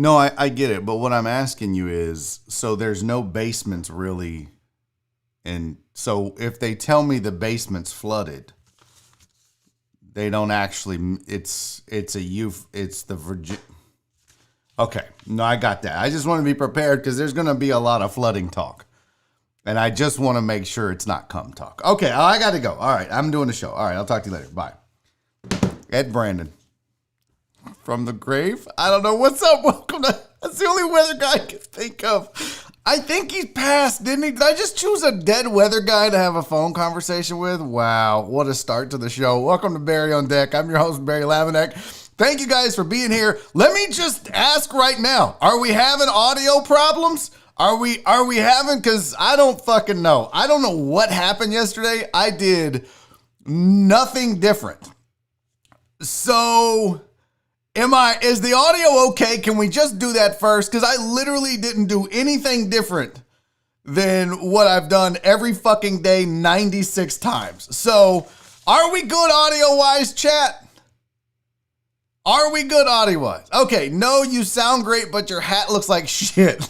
No, I get it. But what I'm asking you is, so there's no basements really. And so if they tell me the basement's flooded, they don't actually, it's the Virginia. Okay. No, I got that. I just want to be prepared because there's going to be a lot of flooding talk. And I just want to make sure it's not cum talk. Okay. I got to go. All right. I'm doing the show. All right. I'll talk to you later. Bye. Ed Brandon. From the grave? I don't know. What's up? Welcome to... That's the only weather guy I can think of. I think he's passed, didn't he? Did I just choose a dead weather guy to have a phone conversation with? Wow. What a start to the show. Welcome to Barry on Deck. I'm your host, Barry Laminack. Thank you guys for being here. Let me just ask right now. Are we having audio problems? Are we having... Because I don't fucking know. I don't know what happened yesterday. I did nothing different. So... Is the audio okay? Can we just do that first? Because I literally didn't do anything different than what I've done every fucking day 96 times. So, are we good audio-wise, chat? Are we good audio-wise? Okay, no, you sound great, but your hat looks like shit.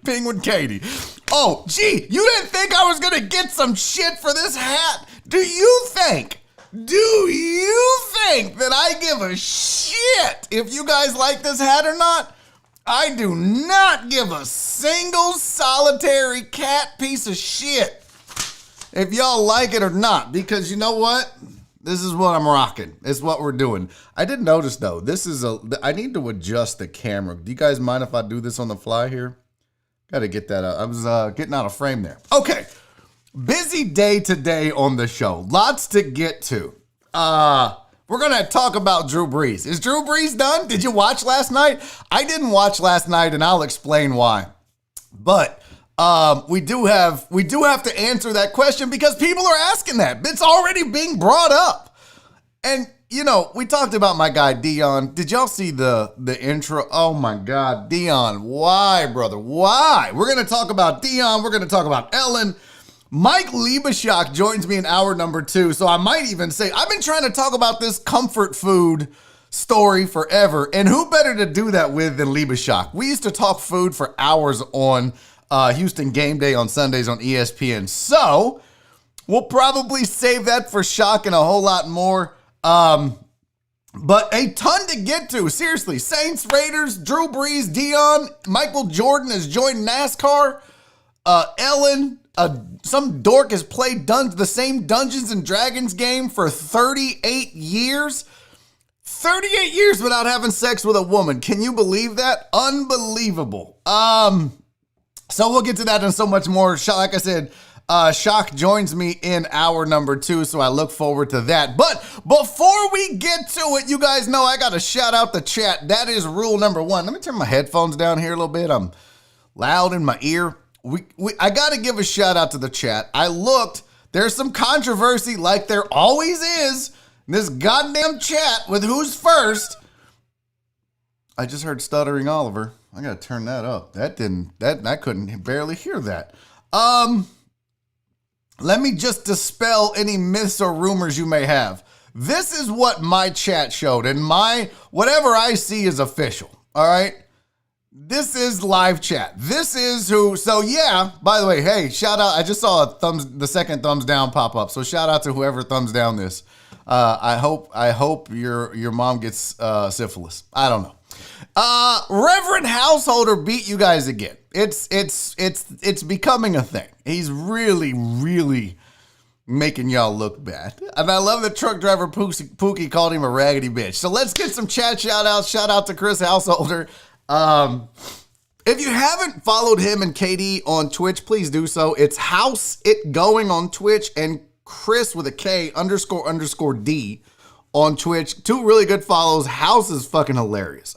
Penguin Katie. Oh, gee, you didn't think I was going to get some shit for this hat? Do you think that I give a shit if you guys like this hat or not? I do not give a single solitary cat piece of shit if y'all like it or not, because you know what? This is what I'm rocking. It's what we're doing. I did notice though, I need to adjust the camera. Do you guys mind if I do this on the fly here? Got to get that out. I was getting out of frame there. Okay. Busy day today on the show. Lots to get to. We're going to talk about Drew Brees. Is Drew Brees done? Did you watch last night? I didn't watch last night, and I'll explain why. But we do have to answer that question because people are asking that. It's already being brought up. And, you know, we talked about my guy, Deon. Did y'all see the intro? Oh, my God. Deon, why, brother? Why? We're going to talk about Deon. We're going to talk about Ellen. Mike LEBISCHAK joins me in hour number 2. So I might even say, I've been trying to talk about this comfort food story forever. And who better to do that with than LEBISCHAK? We used to talk food for hours on Houston Game Day on Sundays on ESPN. So we'll probably save that for Shock and a whole lot more. But a ton to get to. Seriously, Saints, Raiders, Drew Brees, Deon, Michael Jordan has joined NASCAR. Ellen, some dork has played the same Dungeons and Dragons game for 38 years. 38 years without having sex with a woman. Can you believe that? Unbelievable. So we'll get to that and so much more. Like I said, Shock joins me in hour number 2, so I look forward to that. But before we get to it, you guys know I got to shout out the chat. That is rule number 1. Let me turn my headphones down here a little bit. I'm loud in my ear. I got to give a shout out to the chat. I looked. There's some controversy like there always is in this goddamn chat with who's first. I just heard Stuttering Oliver. I got to turn that up. I couldn't barely hear that. Let me just dispel any myths or rumors you may have. This is what my chat showed, and whatever I see is official. All right. This is live chat. This is who. So yeah, by the way, hey, shout out. I just saw the second thumbs down pop up. So shout out to whoever thumbs down this. I hope your mom gets syphilis. I don't know. Reverend Householder beat you guys again. It's becoming a thing. He's really making y'all look bad. And I love that truck driver Pookie called him a raggedy bitch. So let's get some chat shout outs. Shout out to Chris Householder. If you haven't followed him and KD on Twitch, please do so. It's House It Going on Twitch and Chris with a K __D on Twitch. 2 really good follows. House is fucking hilarious.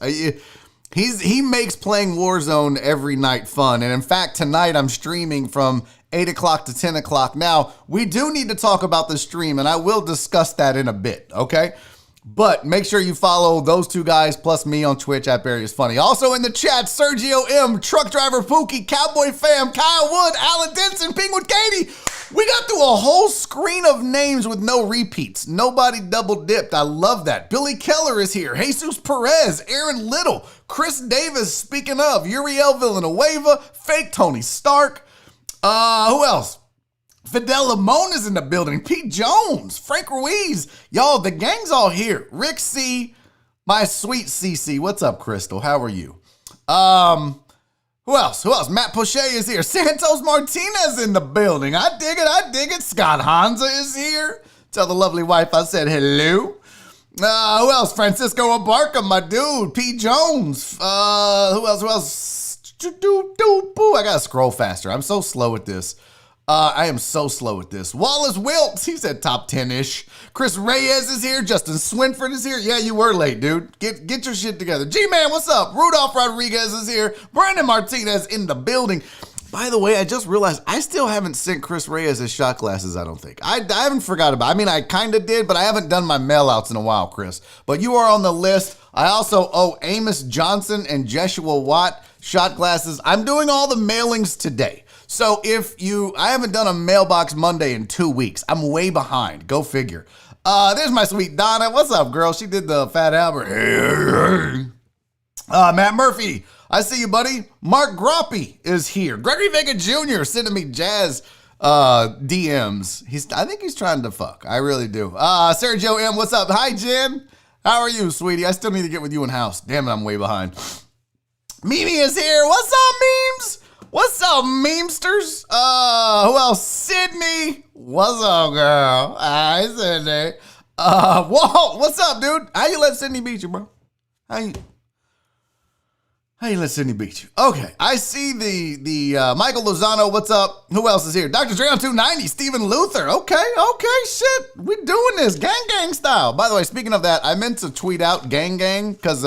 He makes playing Warzone every night fun. And in fact, tonight I'm streaming from 8 o'clock to 10 o'clock. Now, we do need to talk about the stream, and I will discuss that in a bit, okay? But make sure you follow those two guys plus me on Twitch at Barry is Funny. Also in the chat, Sergio M, Truck Driver Pookie, Cowboy Fam, Kyle Wood, Alan Denson, Penguin Katie. We got through a whole screen of names with no repeats. Nobody double dipped. I love that. Billy Keller is here. Jesus Perez, Aaron Little, Chris Davis, speaking of, Uriel Villanueva, Fake Tony Stark. Who else? Fidel Limon is in the building. Pete Jones, Frank Ruiz. Y'all, the gang's all here. Rick C, my sweet CC. What's up, Crystal? How are you? Who else? Matt Poche is here. Santos Martinez in the building. I dig it. Scott Hanza is here. Tell the lovely wife I said hello. Who else? Francisco Abarca, my dude. Pete Jones. Who else? I gotta scroll faster. I'm so slow at this. I am so slow at this. Wallace Wilkes, he said top 10-ish. Chris Reyes is here. Justin Swinford is here. Yeah, you were late, dude. Get your shit together. G-Man, what's up? Rudolph Rodriguez is here. Brandon Martinez in the building. By the way, I just realized I still haven't sent Chris Reyes his shot glasses, I don't think. I haven't forgot about it. I mean, I kind of did, but I haven't done my mail outs in a while, Chris. But you are on the list. I also owe Amos Johnson and Jeshua Watt shot glasses. I'm doing all the mailings today. So I haven't done a mailbox Monday in 2 weeks. I'm way behind. Go figure. There's my sweet Donna. What's up, girl? She did the Fat Albert. Matt Murphy. I see you, buddy. Mark Groppy is here. Gregory Vega Jr. sending me jazz DMs. I think he's trying to fuck. I really do. Sergio M. What's up? Hi, Jen. How are you, sweetie? I still need to get with you in house. Damn it, I'm way behind. Mimi is here. What's up, memes? What's up, memesters? Who else? Sydney. What's up, girl? Hi, Sydney. Walt, what's up, dude? How you let Sydney beat you, bro? How you let Sydney beat you? Okay, I see the Michael Lozano. What's up? Who else is here? Dr. Dre on 290. Stephen Luther. Okay, shit. We doing this gang style. By the way, speaking of that, I meant to tweet out gang because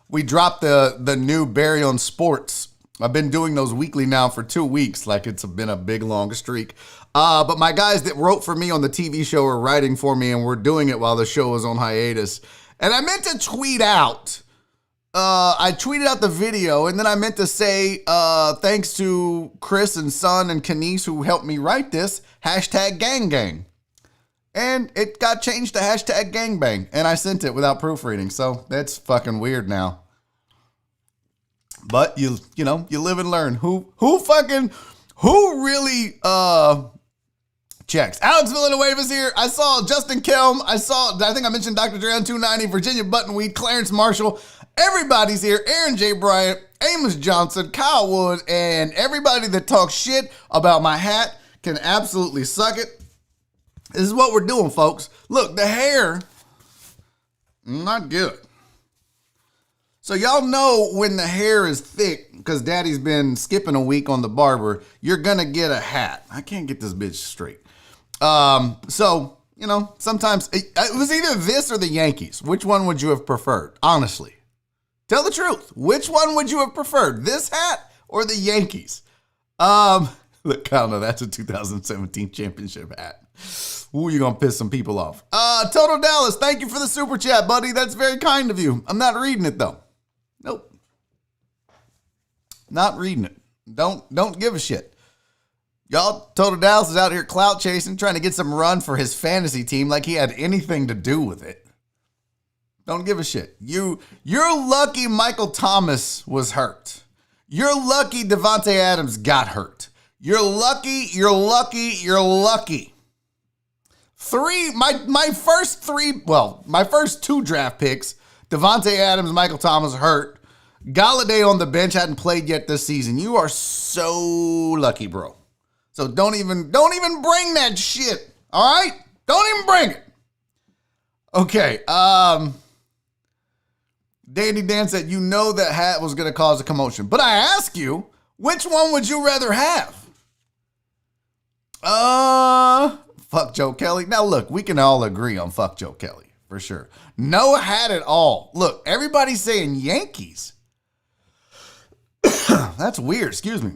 we dropped the new Barry on Sports. I've been doing those weekly now for 2 weeks, like it's been a big, long streak. But my guys that wrote for me on the TV show are writing for me, and we're doing it while the show is on hiatus. And I meant to tweet out, I tweeted out the video, and then I meant to say, thanks to Chris and Son and Kenise who helped me write this, #gang. And it got changed to #gangbang, and I sent it without proofreading, so that's fucking weird now. But you live and learn. Who really checks? Alex Villanueva's here. I saw Justin Kelm. I think I mentioned Dr. Dre on 290, Virginia Buttonweed, Clarence Marshall. Everybody's here. Aaron J. Bryant, Amos Johnson, Kyle Wood, and everybody that talks shit about my hat can absolutely suck it. This is what we're doing, folks. Look, the hair, not good. So y'all know when the hair is thick, because daddy's been skipping a week on the barber, you're going to get a hat. I can't get this bitch straight. So, sometimes it was either this or the Yankees. Which one would you have preferred? Honestly. Tell the truth. Which one would you have preferred? This hat or the Yankees? Look, Kyle, no, that's a 2017 championship hat. Ooh, you're going to piss some people off. Total Dallas, thank you for the super chat, buddy. That's very kind of you. I'm not reading it, though. Nope. Not reading it. Don't give a shit. Y'all, Total Dallas is out here clout chasing, trying to get some run for his fantasy team like he had anything to do with it. Don't give a shit. You're lucky Michael Thomas was hurt. You're lucky Devontae Adams got hurt. You're lucky. My first two draft picks, Devontae Adams, Michael Thomas hurt. Galladay on the bench, hadn't played yet this season. You are so lucky, bro. So don't even bring that shit. All right? Don't even bring it. Okay. Danny Dan said, that hat was going to cause a commotion. But I ask you, which one would you rather have? Fuck Joe Kelly. Now look, we can all agree on fuck Joe Kelly, for sure. No hat at all. Look, everybody's saying Yankees. That's weird, excuse me.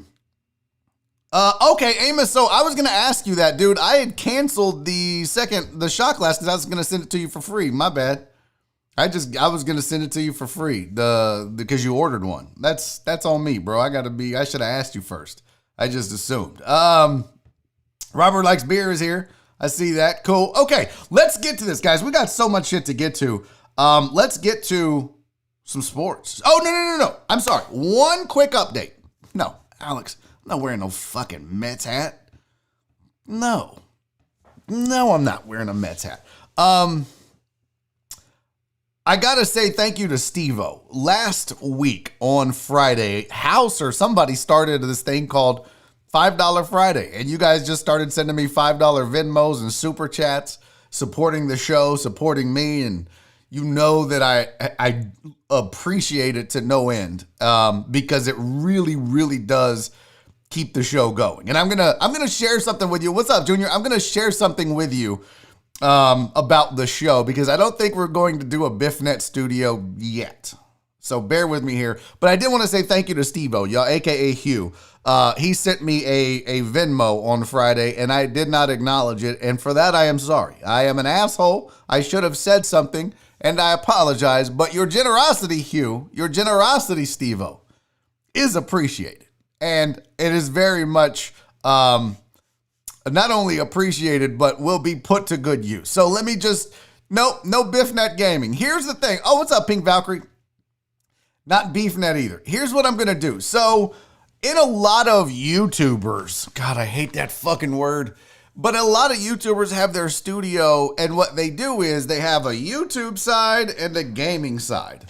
Okay, Amos, so I was going to ask you that, dude. I had canceled the shot glass because I was going to send it to you for free. My bad. I was going to send it to you for free because you ordered one. That's on me, bro. I should have asked you first. I just assumed. Robert Likes Beer is here. I see that. Cool. Okay, let's get to this, guys. We got so much shit to get to. Let's get to some sports. Oh, no. I'm sorry. One quick update. No, Alex, I'm not wearing no fucking Mets hat. No, I'm not wearing a Mets hat. I gotta say thank you to Steve-O. Last week on Friday, House or somebody started this thing called $5 Friday, and you guys just started sending me $5 Venmos and super chats, supporting the show, supporting me, and you know that I appreciate it to no end, because it really, really does keep the show going. And I'm gonna share something with you. What's up, Junior? I'm gonna share something with you about the show because I don't think we're going to do a BiffNet studio yet. So bear with me here. But I did want to say thank you to Steve-O, y'all, aka Hugh. He sent me a Venmo on Friday, and I did not acknowledge it. And for that, I am sorry. I am an asshole. I should have said something, and I apologize. But your generosity, Hugh, your generosity, Steve-O, is appreciated. And it is very much not only appreciated, but will be put to good use. So let me just, no BiffNet Gaming. Here's the thing. Oh, what's up, Pink Valkyrie? Not BeefNet either. Here's what I'm going to do. So in a lot of YouTubers, God, I hate that fucking word, but a lot of YouTubers have their studio, and what they do is they have a YouTube side and a gaming side.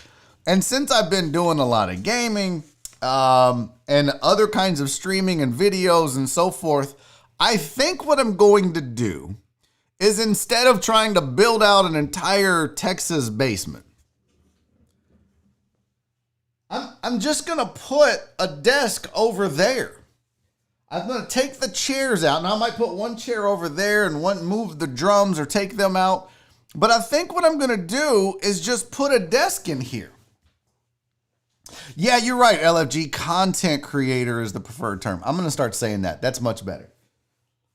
And since I've been doing a lot of gaming and other kinds of streaming and videos and so forth, I think what I'm going to do is instead of trying to build out an entire Texas basement, I'm just going to put a desk over there. I'm going to take the chairs out. Now I might put one chair over there and move the drums or take them out. But I think what I'm going to do is just put a desk in here. Yeah, you're right, LFG. Content creator is the preferred term. I'm going to start saying that. That's much better.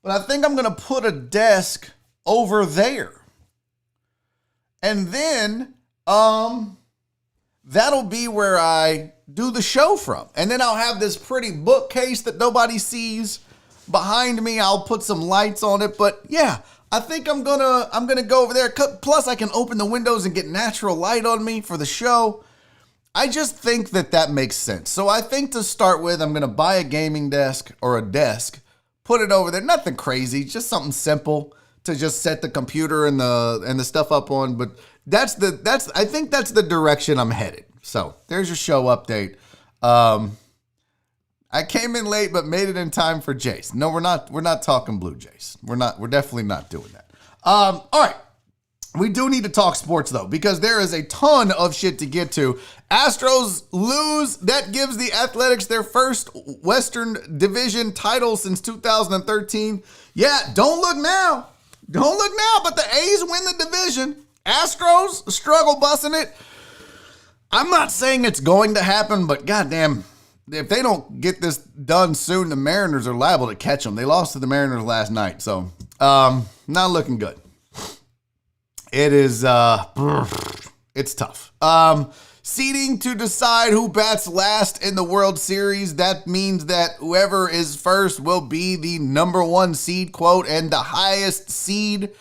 But I think I'm going to put a desk over there. And then that'll be where I do the show from. And then I'll have this pretty bookcase that nobody sees behind me. I'll put some lights on it. But yeah, I think I'm gonna go over there. Plus, I can open the windows and get natural light on me for the show. I just think that makes sense. So I think to start with, I'm gonna buy a gaming desk or a desk, put it over there. Nothing crazy, just something simple to just set the computer and the stuff up on. But I think that's the direction I'm headed. So there's your show update. I came in late, but made it in time for Jace. No, we're not talking Blue Jays. We're definitely not doing that. All right. We do need to talk sports though, because there is a ton of shit to get to. Astros lose. That gives the Athletics their first Western Division title since 2013. Yeah, don't look now. But the A's win the division. Astros struggle busting it. I'm not saying it's going to happen, but goddamn, if they don't get this done soon, the Mariners are liable to catch them. They lost to the Mariners last night, so not looking good. It is, it's tough. Seeding to decide who bats last in the World Series. That means that whoever is first will be the number one seed, quote, and the highest seed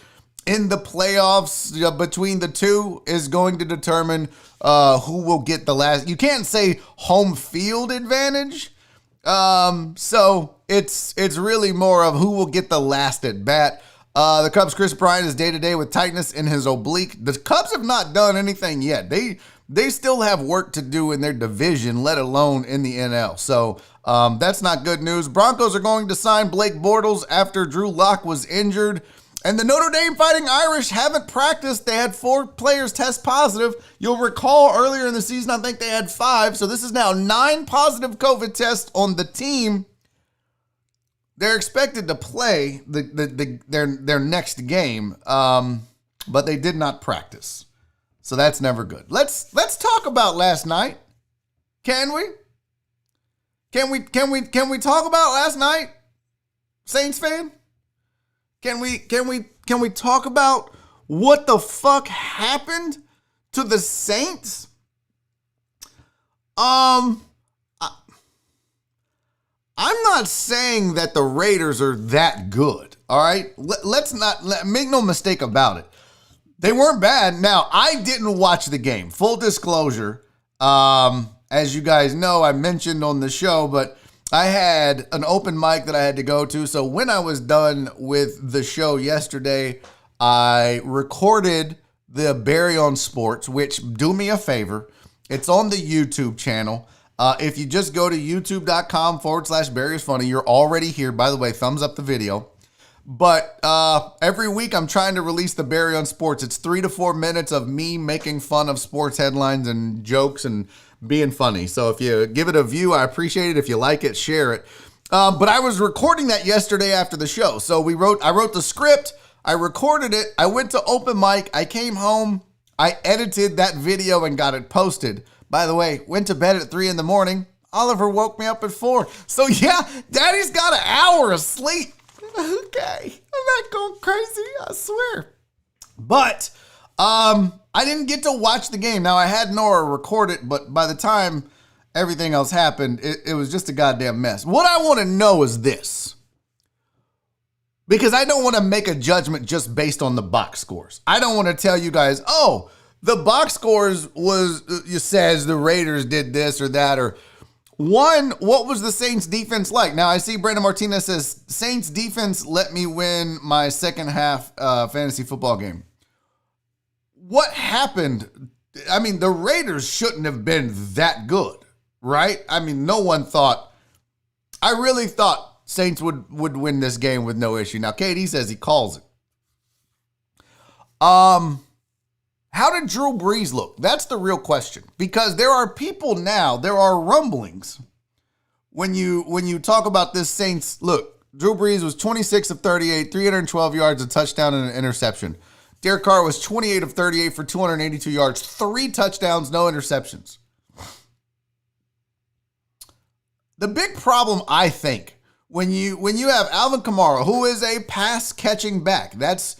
in the playoffs between the two is going to determine who will get the last. You can't say home field advantage. So it's really more of who will get the last at bat. The Cubs' Chris Bryant is day-to-day with tightness in his oblique. The Cubs have not done anything yet. They still have work to do in their division, let alone in the NL. So that's not good news. Broncos are going to sign Blake Bortles after Drew Lock was injured. And the Notre Dame Fighting Irish haven't practiced. They had 4 players test positive. You'll recall earlier in the season, I think they had 5. So this is now 9 positive COVID tests on the team. They're expected to play their next game, but they did not practice. So that's never good. Let's talk about last night. Can we? Can we talk about last night? Saints fan? Can we talk about what the fuck happened to the Saints? I'm not saying that the Raiders are that good. All right, let's make no mistake about it. They weren't bad. Now, I didn't watch the game. Full disclosure, as you guys know, I mentioned on the show, but I had an open mic that I had to go to. So when I was done with the show yesterday, I recorded the Barry on Sports, which, do me a favor, it's on the YouTube channel. If you just go to youtube.com/Barry is Funny, you're already here. By the way, thumbs up the video. But every week I'm trying to release the Barry on Sports. It's 3 to 4 minutes of me making fun of sports headlines and jokes and being funny. So if you give it a view, I appreciate it. If you like it, share it. But I was recording that yesterday after the show. So I wrote the script. I recorded it. I went to open mic. I came home. I edited that video and got it posted. By the way, went to bed at 3 in the morning. Oliver woke me up at 4. So yeah, Daddy's got an hour of sleep. Okay, I'm not going crazy, I swear. But I didn't get to watch the game. Now, I had Nora record it, but by the time everything else happened, it was just a goddamn mess. What I want to know is this, because I don't want to make a judgment just based on the box scores. I don't want to tell you guys, oh, the box scores says the Raiders did this or that, or one, what was the Saints defense like? Now, I see Brandon Martinez says, Saints defense let me win my second half fantasy football game. What happened? I mean, the Raiders shouldn't have been that good, right? I mean, no one thought, I really thought Saints would win this game with no issue. Now, KD says he calls it. How did Drew Brees look? That's the real question. Because there are people now, there are rumblings. When you talk about this Saints, look, Drew Brees was 26 of 38, 312 yards, a touchdown and an interception. Derek Carr was 28 of 38 for 282 yards, 3 touchdowns, no interceptions. The big problem, I think, when you have Alvin Kamara, who is a pass catching back, that's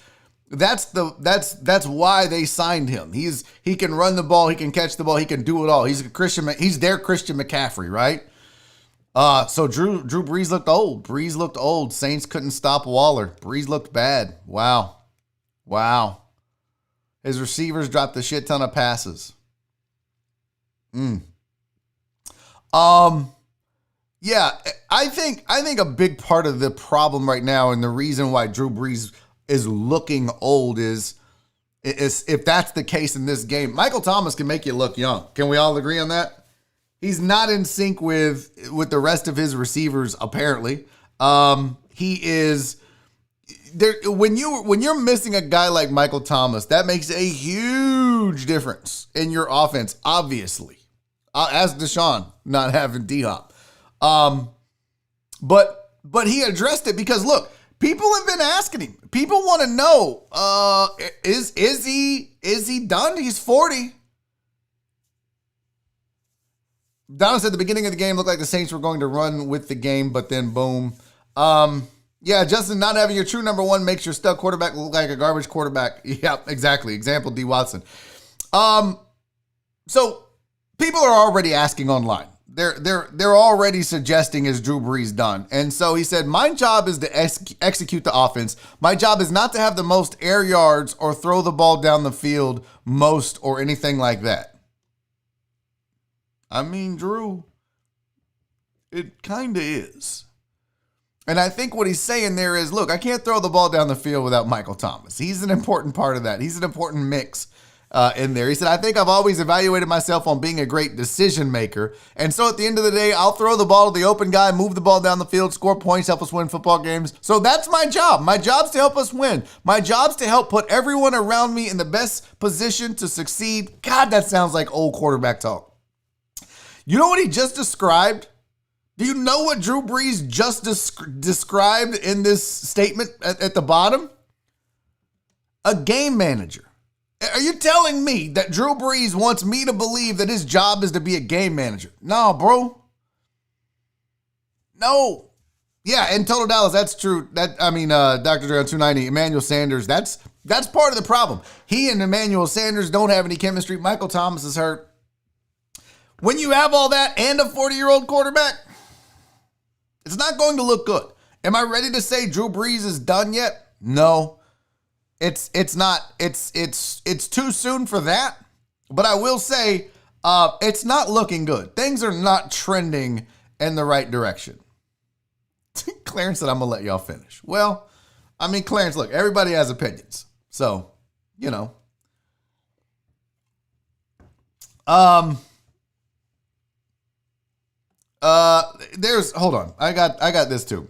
why they signed him. He can run the ball, he can catch the ball, he can do it all. He's their Christian McCaffrey, right? So Drew Brees looked old. Brees looked old. Saints couldn't stop Waller. Brees looked bad. Wow. His receivers dropped a shit ton of passes. Yeah, I think a big part of the problem right now, and the reason why Drew Brees is looking old is if that's the case in this game, Michael Thomas can make you look young. Can we all agree on that? He's not in sync with the rest of his receivers, apparently. He is there when you're missing a guy like Michael Thomas, that makes a huge difference in your offense, obviously. As Deshaun not having D-Hop. But he addressed it because look, people have been asking him. People want to know, is he done? He's 40. Donna said the beginning of the game looked like the Saints were going to run with the game, but then boom. Yeah, Justin, not having your true number one makes your stud quarterback look like a garbage quarterback. Yeah, exactly. Example, D. Watson. So people are already asking online. They're already suggesting, is Drew Brees done? And so he said, my job is to execute the offense. My job is not to have the most air yards or throw the ball down the field most or anything like that. I mean, Drew, it kind of is. And I think what he's saying there is, look, I can't throw the ball down the field without Michael Thomas. He's an important part of that. He's an important mix in there. He said, I think I've always evaluated myself on being a great decision maker. And so at the end of the day, I'll throw the ball to the open guy, move the ball down the field, score points, help us win football games. So that's my job. My job's to help us win. My job's to help put everyone around me in the best position to succeed. God, that sounds like old quarterback talk. You know what he just described? Do you know what Drew Brees just described in this statement at the bottom? A game manager. Are you telling me that Drew Brees wants me to believe that his job is to be a game manager? No, bro. No. Yeah, in Total Dallas, that's true. Dr. Dre on 290, Emmanuel Sanders, that's part of the problem. He and Emmanuel Sanders don't have any chemistry. Michael Thomas is hurt. When you have all that and a 40-year-old quarterback, it's not going to look good. Am I ready to say Drew Brees is done yet? No. It's not. It's too soon for that. But I will say it's not looking good. Things are not trending in the right direction. Clarence said, I'm going to let y'all finish. Well, I mean, Clarence, look, everybody has opinions. So, you know. Hold on. I got this too.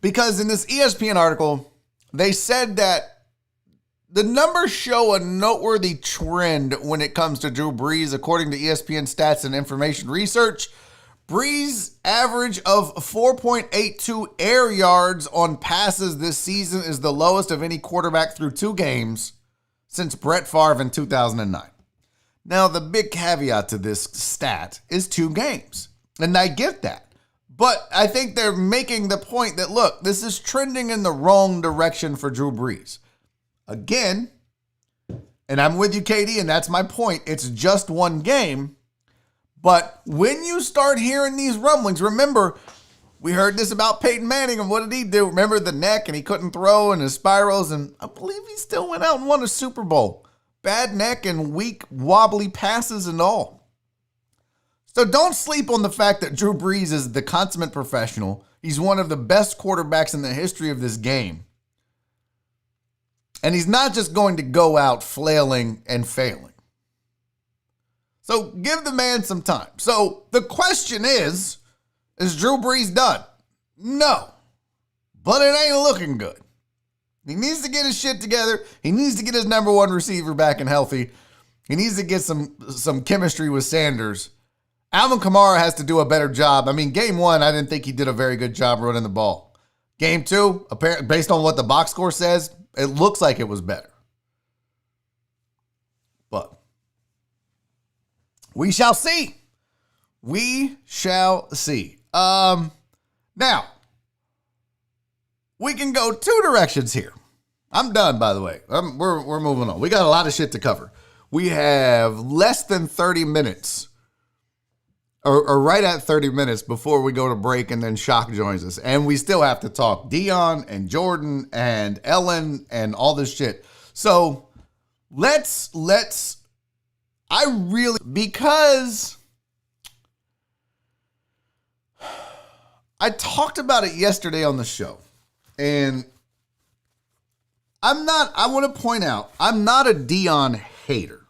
Because in this ESPN article, they said that the numbers show a noteworthy trend when it comes to Drew Brees. According to ESPN stats and information research, Brees' average of 4.82 air yards on passes this season is the lowest of any quarterback through 2 games since Brett Favre in 2009. Now, the big caveat to this stat is 2 games, and I get that. But I think they're making the point that, look, this is trending in the wrong direction for Drew Brees. Again, and I'm with you, KD, and that's my point. It's just 1 game. But when you start hearing these rumblings, remember, we heard this about Peyton Manning, and what did he do? Remember the neck, and he couldn't throw, and his spirals, and I believe he still went out and won a Super Bowl. Bad neck and weak, wobbly passes and all. So don't sleep on the fact that Drew Brees is the consummate professional. He's one of the best quarterbacks in the history of this game. And he's not just going to go out flailing and failing. So give the man some time. So the question is Drew Brees done? No. But it ain't looking good. He needs to get his shit together. He needs to get his number 1 receiver back and healthy. He needs to get some chemistry with Sanders. Alvin Kamara has to do a better job. I mean, game 1, I didn't think he did a very good job running the ball. Game 2, apparently, based on what the box score says, it looks like it was better. But we shall see. We shall see. Now, we can go 2 directions here. I'm done, by the way. We're moving on. We got a lot of shit to cover. We have less than 30 minutes, or right at 30 minutes before we go to break, and then Shock joins us. And we still have to talk Deon and Jordan and Ellen and all this shit. So because I talked about it yesterday on the show, and I want to point out, I'm not a Deon hater.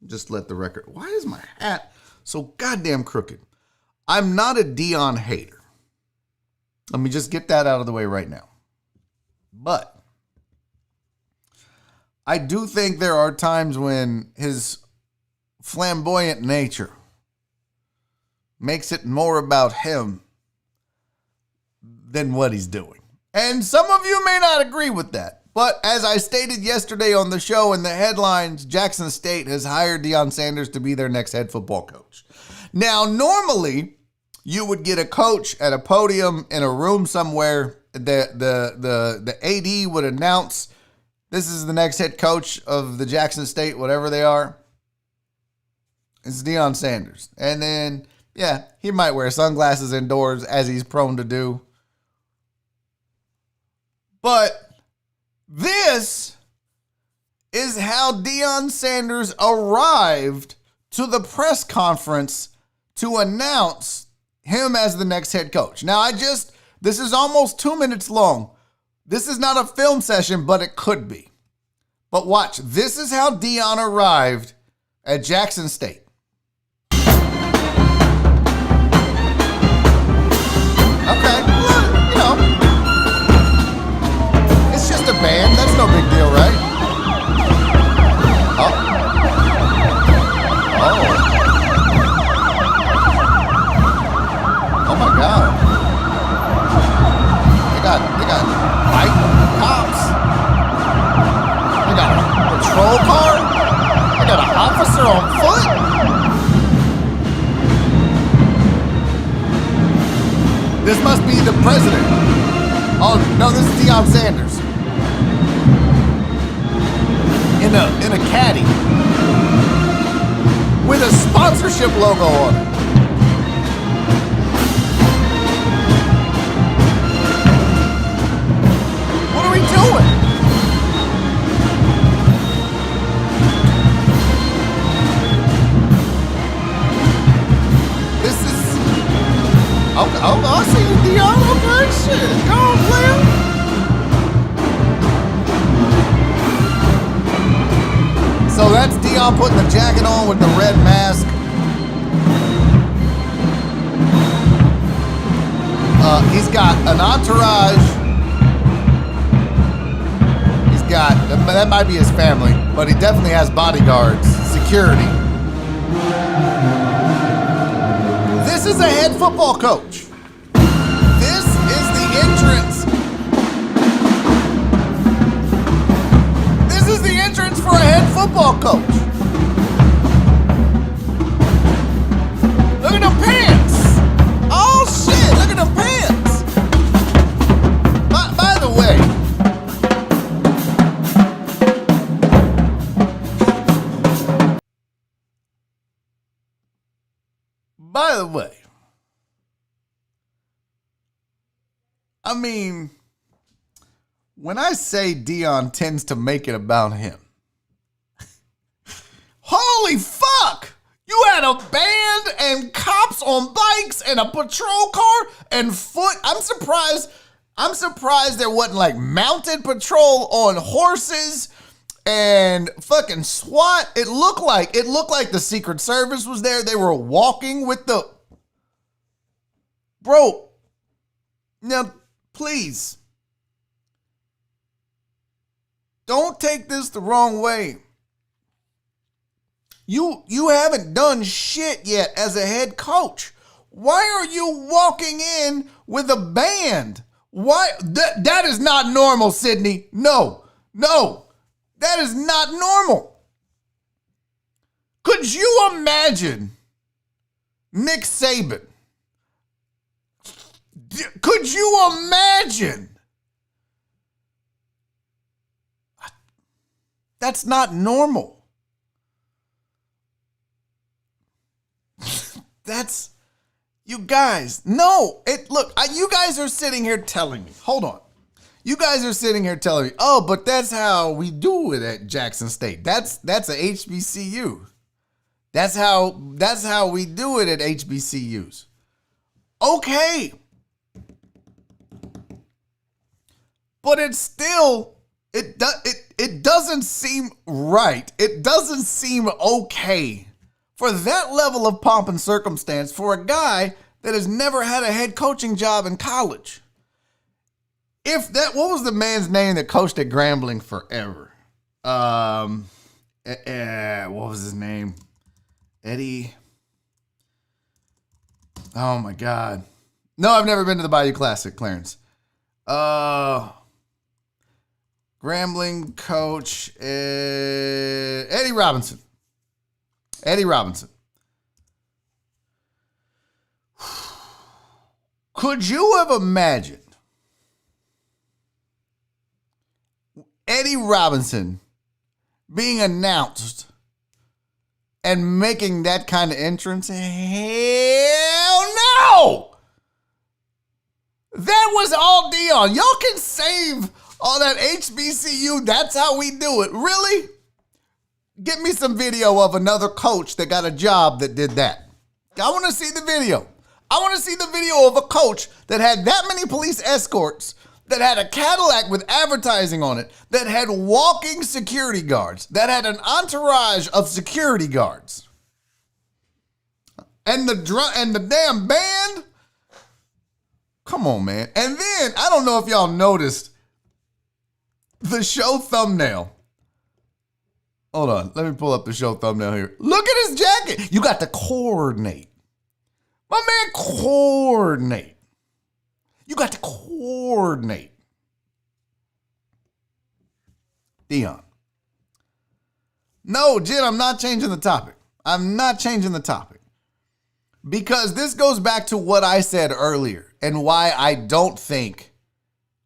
Just let the record, why is my hat so goddamn crooked? I'm not a Deon hater. Let me just get that out of the way right now. But I do think there are times when his flamboyant nature makes it more about him than what he's doing. And some of you may not agree with that. But as I stated yesterday on the show in the headlines, Jackson State has hired Deion Sanders to be their next head football coach. Now, normally, you would get a coach at a podium in a room somewhere. The AD would announce, this is the next head coach of the Jackson State, whatever they are. It's Deion Sanders. And then, yeah, he might wear sunglasses indoors, as he's prone to do. But this is how Deion Sanders arrived to the press conference to announce him as the next head coach. Now, this is almost 2 minutes long. This is not a film session, but it could be. But watch, this is how Deon arrived at Jackson State. Okay, well, you know, it's just a band. That's no big deal, right? Oh. Oh my God. They got bike cops. They got a patrol car. They got an officer on foot. This must be the president. Oh, no, this is Deion Sanders. In a caddy. With a sponsorship logo on it. What are we doing? This is... Oh, I see you, Deon. Okay, shit. Go on, player. So that's Deon putting the jacket on with the red mask. He's got an entourage. He's got, that might be his family, but he definitely has bodyguards, security. This is a head football coach. This is the entrance. This is the entrance for a head football coach. Look at them pants. Oh shit, look at them pants. By the way, I mean, when I say Deon tends to make it about him, holy fuck! You had a band and cops on bikes and a patrol car and foot. I'm surprised there wasn't like mounted patrol on horses and fucking SWAT. It looked like the Secret Service was there. They were walking with the... Bro, now please, don't take this the wrong way. You haven't done shit yet as a head coach. Why are you walking in with a band? Why? That is not normal, Sydney. No, that is not normal. Could you imagine Nick Saban? Could you imagine? That's not normal. That's, you guys, no, look, you guys are sitting here telling me, hold on. You guys are sitting here telling me, oh, but that's how we do it at Jackson State. That's a HBCU. That's how we do it at HBCUs. Okay. But it's still, it doesn't seem right. It doesn't seem okay for that level of pomp and circumstance for a guy that has never had a head coaching job in college. What was the man's name that coached at Grambling forever? What was his name? Eddie. Oh my God. No, I've never been to the Bayou Classic, Clarence. Grambling coach, Eddie Robinson. Eddie Robinson. Could you have imagined Eddie Robinson being announced and making that kind of entrance? Hell no! That was all Deon. Y'all can save all that HBCU. That's how we do it. Really? Get me some video of another coach that got a job that did that. I want to see the video. I want to see the video of a coach that had that many police escorts, that had a Cadillac with advertising on it, that had walking security guards, that had an entourage of security guards. And the damn band. Come on, man. And then, I don't know if y'all noticed the show thumbnail. Hold on. Let me pull up the show thumbnail here. Look at his jacket. You got to coordinate. My man, coordinate. You got to coordinate. Deon. No, Jen, I'm not changing the topic. I'm not changing the topic. Because this goes back to what I said earlier. and why I don't think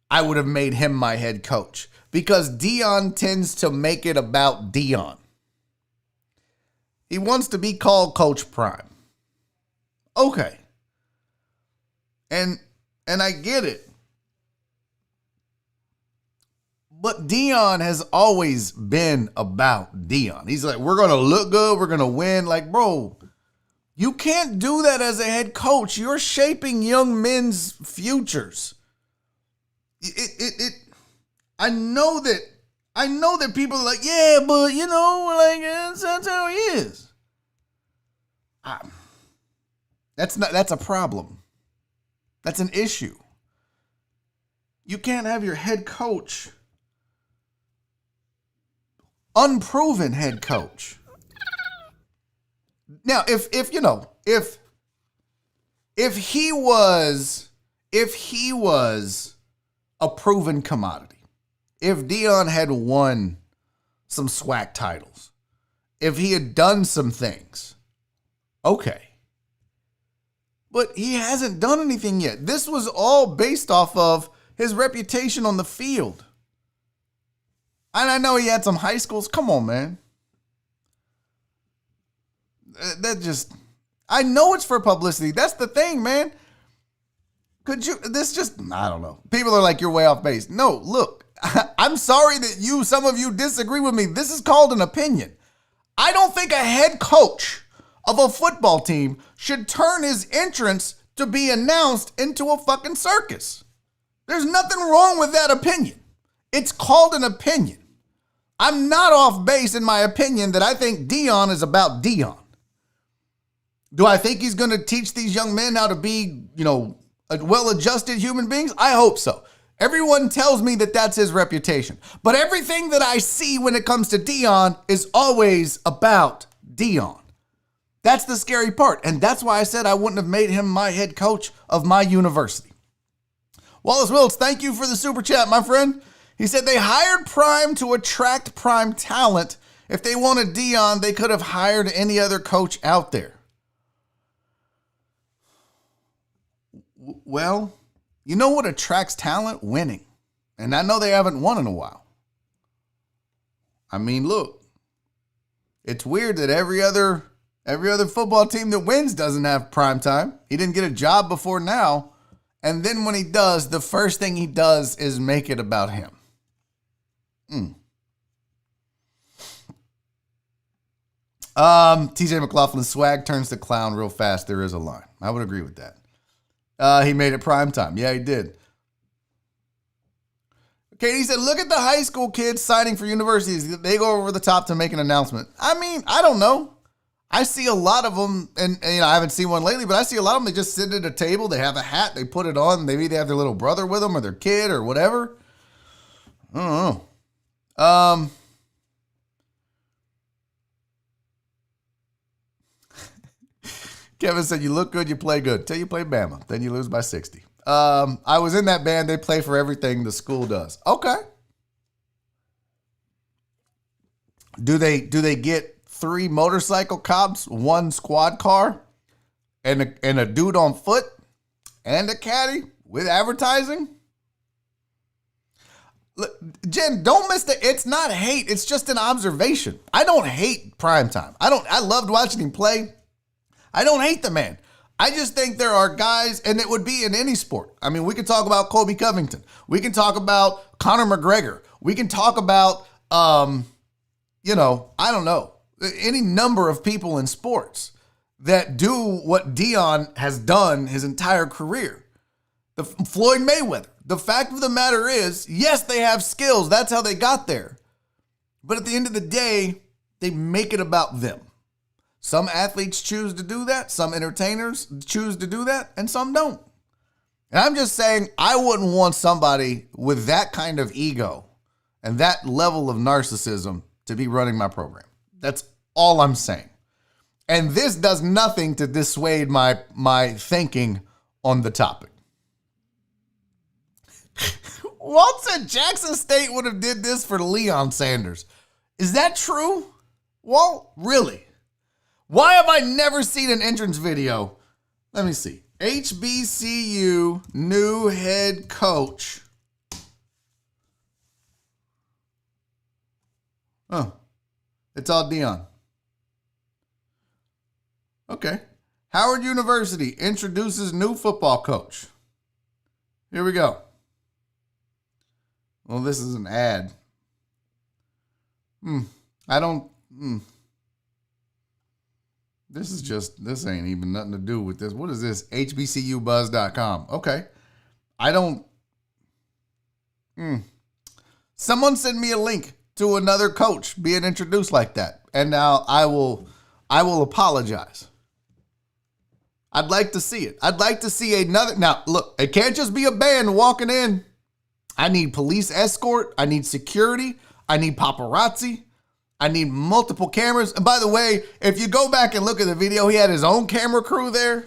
I would have made him my head coach. Because Deon tends to make it about Deon. He wants to be called Coach Prime. Okay. And I get it. But Deon has always been about Deon. He's like, we're going to look good. We're going to win. Like, bro, you can't do that as a head coach. You're shaping young men's futures. I know that people are like, yeah, but you know, like that's how he is. That's a problem. That's an issue. You can't have your head coach, unproven head coach. Now, if he was a proven commodity, if Deon had won some SWAC titles, if he had done some things, okay. But he hasn't done anything yet. This was all based off of his reputation on the field. And I know he had some high schools. Come on, man. I know it's for publicity. That's the thing, man. I don't know. People are like, you're way off base. No, look, I'm sorry that some of you disagree with me. This is called an opinion. I don't think a head coach of a football team should turn his entrance to be announced into a fucking circus. There's nothing wrong with that opinion. It's called an opinion. I'm not off base in my opinion that I think Deon is about Deon. Do I think he's going to teach these young men how to be, well-adjusted human beings? I hope so. Everyone tells me that that's his reputation. But everything that I see when it comes to Deon is always about Deon. That's the scary part. And that's why I said I wouldn't have made him my head coach of my university. Wallace Wills, thank you for the super chat, my friend. He said they hired Prime to attract Prime talent. If they wanted Deon, they could have hired any other coach out there. Well, you know what attracts talent? Winning. And I know they haven't won in a while. I mean, look, it's weird that every other football team that wins doesn't have prime time. He didn't get a job before now. And then when he does, the first thing he does is make it about him. TJ McLaughlin, swag turns to clown real fast. There is a line. I would agree with that. He made it prime time. Yeah, he did. Katie said, look at the high school kids signing for universities. They go over the top to make an announcement. I mean, I don't know. I see a lot of them, and I haven't seen one lately, but I see a lot of them. They just sit at a table. They have a hat. They put it on. Maybe they have their little brother with them or their kid or whatever. I don't know. Kevin said, you look good, you play good. Till you play Bama. Then you lose by 60. I was in that band. They play for everything the school does. Okay. Do they get 3 motorcycle cops, 1 squad car, and a dude on foot, and a caddy with advertising? Look, Jen, don't miss it's not hate. It's just an observation. I don't hate primetime. I loved watching him play. I don't hate the man. I just think there are guys, and it would be in any sport. I mean, we can talk about Colby Covington. We can talk about Conor McGregor. We can talk about, I don't know, any number of people in sports that do what Deon has done his entire career. Floyd Mayweather. The fact of the matter is, yes, they have skills. That's how they got there. But at the end of the day, they make it about them. Some athletes choose to do that. Some entertainers choose to do that, and some don't. And I'm just saying, I wouldn't want somebody with that kind of ego and that level of narcissism to be running my program. That's all I'm saying. And this does nothing to dissuade my thinking on the topic. Walt said Jackson State would have did this for Leon Sanders. Is that true? Walt, really? Why have I never seen an entrance video? Let me see. HBCU new head coach. Oh, it's all Deon. Okay. Howard University introduces new football coach. Here we go. Well, this is an ad. This ain't even nothing to do with this. What is this? HBCUBuzz.com. Okay. Someone send me a link to another coach being introduced like that. And now I will apologize. I'd like to see it. I'd like to see another. Now, look, it can't just be a band walking in. I need police escort. I need security. I need paparazzi. I need multiple cameras. And by the way, if you go back and look at the video, he had his own camera crew there,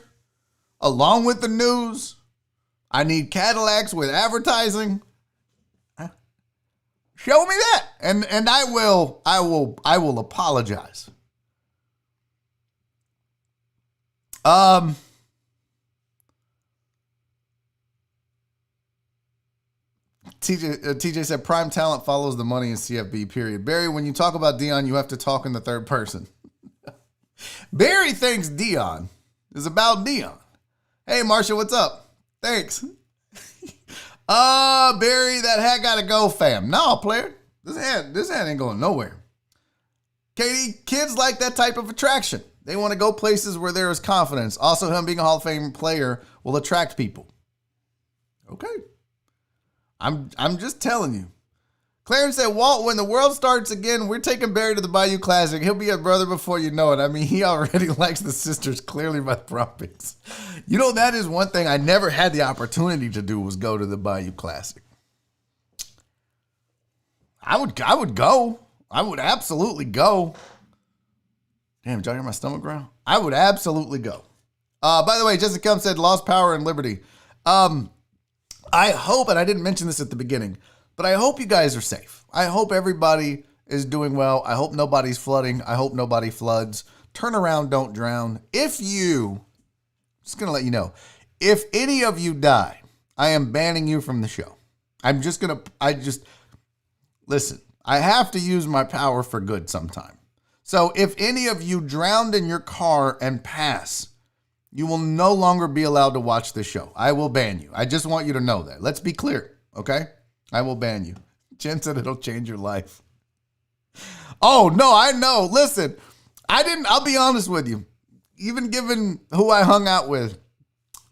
along with the news. I need Cadillacs with advertising. Show me that. And I will apologize. TJ said prime talent follows the money in CFB, period. Barry, when you talk about Deon, you have to talk in the third person. Barry thinks Deon is about Deon. Hey, Marsha, what's up? Thanks. Barry, that hat gotta go, fam. No, player. This hat ain't going nowhere. Katie, kids like that type of attraction. They want to go places where there is confidence. Also, him being a Hall of Fame player will attract people. Okay. I'm just telling you. Clarence said, Walt, when the world starts again, we're taking Barry to the Bayou Classic. He'll be a brother before you know it. I mean, he already likes the sisters clearly by the Tropics. You know, that is one thing I never had the opportunity to do was go to the Bayou Classic. I would go. I would absolutely go. Damn, did y'all hear my stomach growl? I would absolutely go. By the way, Jessica Kelm said, lost power and liberty. I hope, and I didn't mention this at the beginning, but I hope you guys are safe. I hope everybody is doing well. I hope nobody's flooding. I hope nobody floods. Turn around, don't drown. Just going to let you know, if any of you die, I am banning you from the show. Listen, I have to use my power for good sometime. So if any of you drowned in your car and pass, you will no longer be allowed to watch this show. I will ban you. I just want you to know that. Let's be clear, okay? I will ban you. Jen said it'll change your life. Oh, no, I know. Listen, I'll be honest with you. Even given who I hung out with,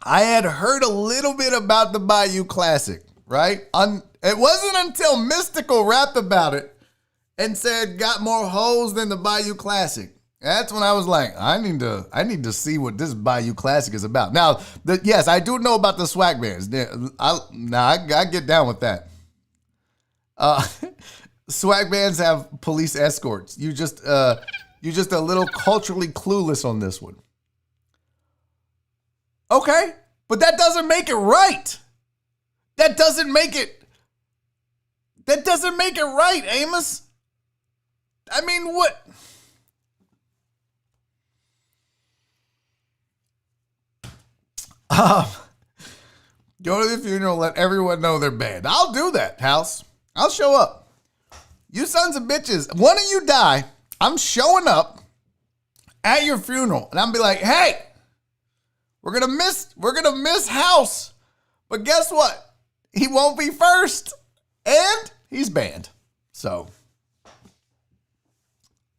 I had heard a little bit about the Bayou Classic, right? It wasn't until Mystical rapped about it and said got more hoes than the Bayou Classic. That's when I was like, I need to see what this Bayou Classic is about. Now, yes, I do know about the swag bands. I get down with that. Swag bands have police escorts. You just a little culturally clueless on this one. Okay, but that doesn't make it right. That doesn't make it right, Amos. I mean, what? Go to the funeral, let everyone know they're banned. I'll do that, House. I'll show up. You sons of bitches, one of you die, I'm showing up at your funeral, and I'm be like, hey, we're gonna miss House, but guess what? He won't be first, and he's banned. So,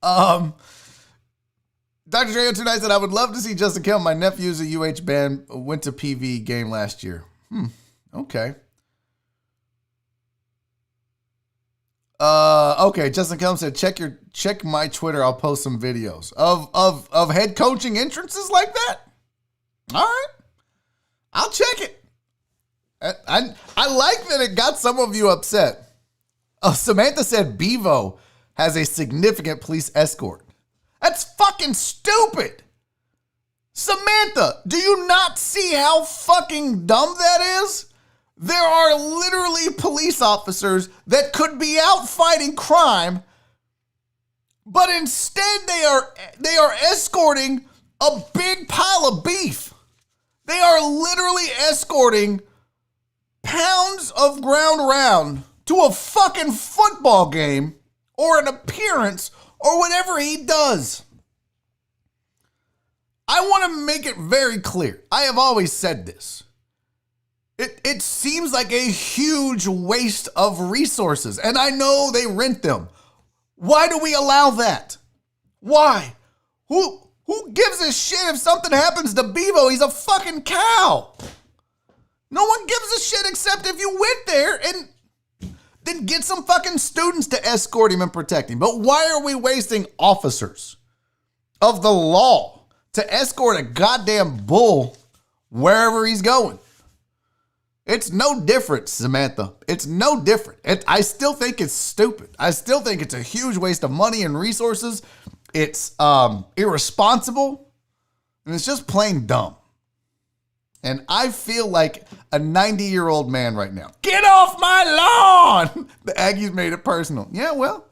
Dr. Dre tonight said, I would love to see Justin Kelm. My nephew's a UH band, went to PV game last year. Okay. Okay, Justin Kelm said, check my Twitter. I'll post some videos of head coaching entrances like that. All right. I'll check it. I like that it got some of you upset. Samantha said Bevo has a significant police escort. That's fucking stupid. Samantha, do you not see how fucking dumb that is? There are literally police officers that could be out fighting crime, but instead they are escorting a big pile of beef. They are literally escorting pounds of ground round to a fucking football game or an appearance or whatever he does. I want to make it very clear. I have always said this. It seems like a huge waste of resources, and I know they rent them. Why do we allow that? Why? Who gives a shit if something happens to Bevo? He's a fucking cow. No one gives a shit except if you went there and then get some fucking students to escort him and protect him. But why are we wasting officers of the law to escort a goddamn bull wherever he's going? It's no different, Samantha. It's no different. I still think it's stupid. I still think it's a huge waste of money and resources. It's irresponsible, and it's just plain dumb. And I feel like a 90-year-old man right now. Get off my lawn! The Aggies made it personal. Yeah, well,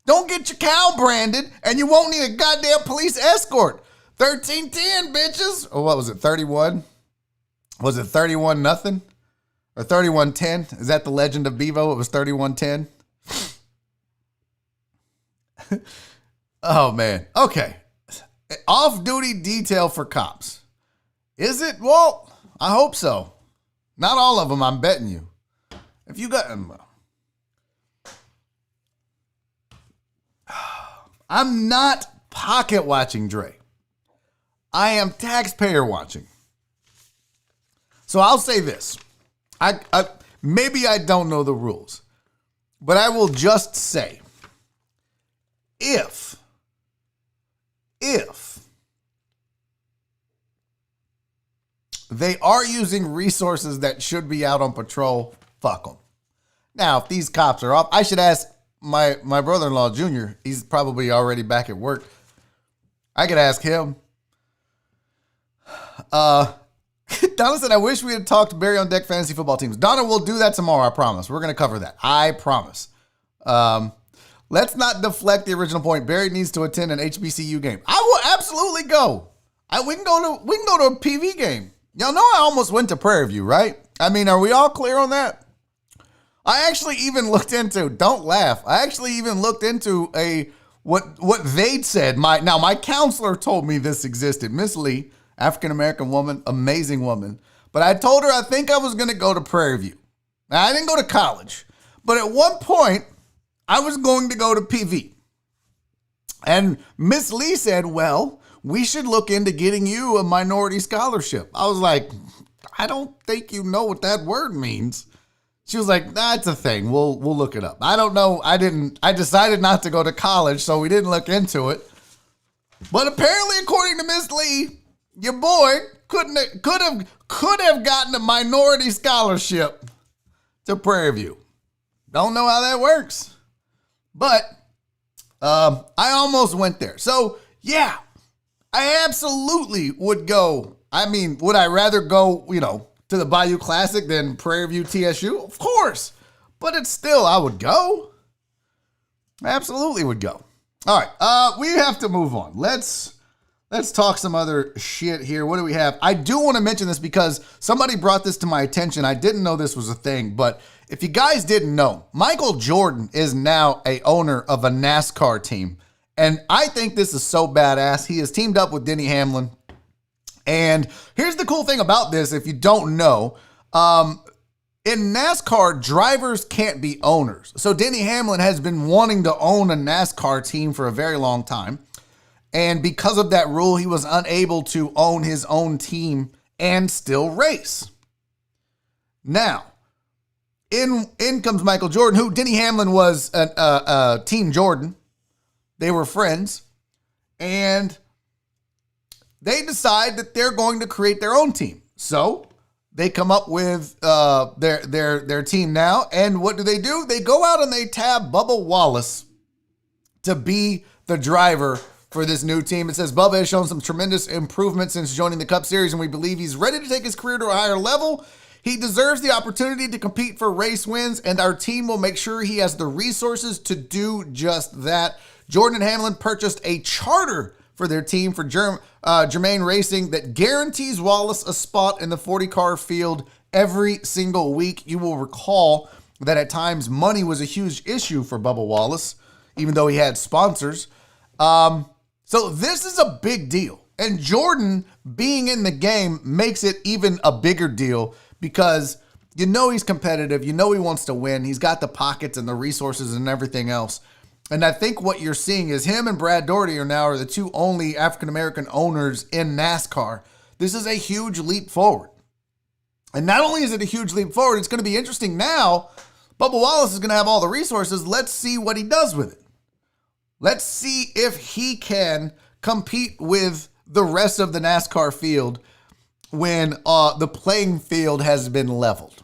don't get your cow branded, and you won't need a goddamn police escort. 13-10, bitches. Or what was it, 31? Was it 31-0? Or 31-10? Is that the legend of Bevo? It was 31-10? Oh, man. Okay. Off-duty detail for cops. Is it? Well, I hope so. Not all of them, I'm betting you. If you got... I'm not pocket watching Dre. I am taxpayer watching. So I'll say this. Maybe I don't know the rules, but I will just say, if they are using resources that should be out on patrol, fuck them. Now, if these cops are off, I should ask my brother-in-law, Junior. He's probably already back at work. I could ask him. Donna said, I wish we had talked Barry on Deck fantasy football teams. Donna, we'll do that tomorrow, I promise. We're going to cover that. I promise. Let's not deflect the original point. Barry needs to attend an HBCU game. I will absolutely go. We can go to a PV game. Y'all know I almost went to Prairie View, right? I mean, are we all clear on that? I actually even looked into, don't laugh, I actually even looked into what they'd said. My counselor told me this existed. Miss Lee, African-American woman, amazing woman. But I told her I think I was going to go to Prairie View. Now, I didn't go to college. But at one point, I was going to go to PV. And Miss Lee said, well, we should look into getting you a minority scholarship. I was like, I don't think you know what that word means. She was like, that's a thing. We'll look it up. I don't know. I decided not to go to college, so we didn't look into it. But apparently, according to Miss Lee, your boy could have gotten a minority scholarship to Prairie View. Don't know how that works. But I almost went there. So, yeah, I absolutely would go. I mean, would I rather go, to the Bayou Classic than Prairie View TSU? Of course. But it's still, I would go. I absolutely would go. All right, we have to move on. Let's talk some other shit here. What do we have? I do want to mention this because somebody brought this to my attention. I didn't know this was a thing, but if you guys didn't know, Michael Jordan is now a owner of a NASCAR team. And I think this is so badass. He has teamed up with Denny Hamlin. And here's the cool thing about this, if you don't know, in NASCAR, drivers can't be owners. So Denny Hamlin has been wanting to own a NASCAR team for a very long time. And because of that rule, he was unable to own his own team and still race. Now, in comes Michael Jordan, who Denny Hamlin was Team Jordan. They were friends. And they decide that they're going to create their own team. So they come up with their team now. And what do? They go out and they tab Bubba Wallace to be the driver for this new team. It says Bubba has shown some tremendous improvement since joining the Cup Series, and we believe he's ready to take his career to a higher level. He deserves the opportunity to compete for race wins, and our team will make sure he has the resources to do just that. Jordan and Hamlin purchased a charter for their team for Germain Racing that guarantees Wallace a spot in the 40-car field every single week. You will recall that at times money was a huge issue for Bubba Wallace, even though he had sponsors. So this is a big deal. And Jordan being in the game makes it even a bigger deal because you know he's competitive. You know he wants to win. He's got the pockets and the resources and everything else. And I think what you're seeing is him and Brad Daugherty are the two only African-American owners in NASCAR. This is a huge leap forward. And not only is it a huge leap forward, it's going to be interesting now. Bubba Wallace is going to have all the resources. Let's see what he does with it. Let's see if he can compete with the rest of the NASCAR field when the playing field has been leveled,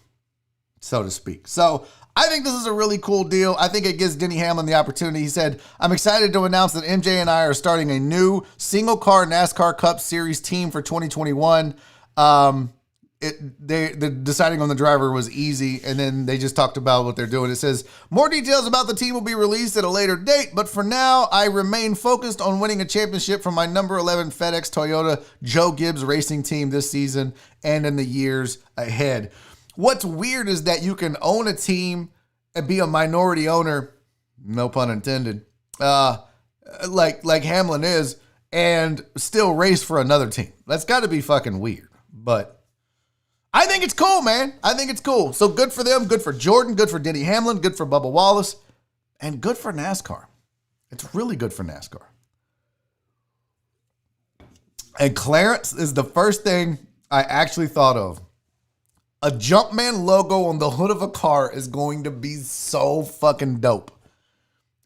so to speak. So I think this is a really cool deal. I think it gives Denny Hamlin the opportunity. He said, I'm excited to announce that MJ and I are starting a new single-car NASCAR Cup Series team for 2021. The deciding on the driver was easy, and then they just talked about what they're doing. It says, more details about the team will be released at a later date, but for now, I remain focused on winning a championship for my number 11 FedEx Toyota Joe Gibbs racing team this season and in the years ahead. What's weird is that you can own a team and be a minority owner, no pun intended, like Hamlin is, and still race for another team. That's got to be fucking weird, but I think it's cool, man. I think it's cool. So good for them, good for Jordan, good for Denny Hamlin, good for Bubba Wallace, and good for NASCAR. It's really good for NASCAR. And Clarence is the first thing I actually thought of. A Jumpman logo on the hood of a car is going to be so fucking dope.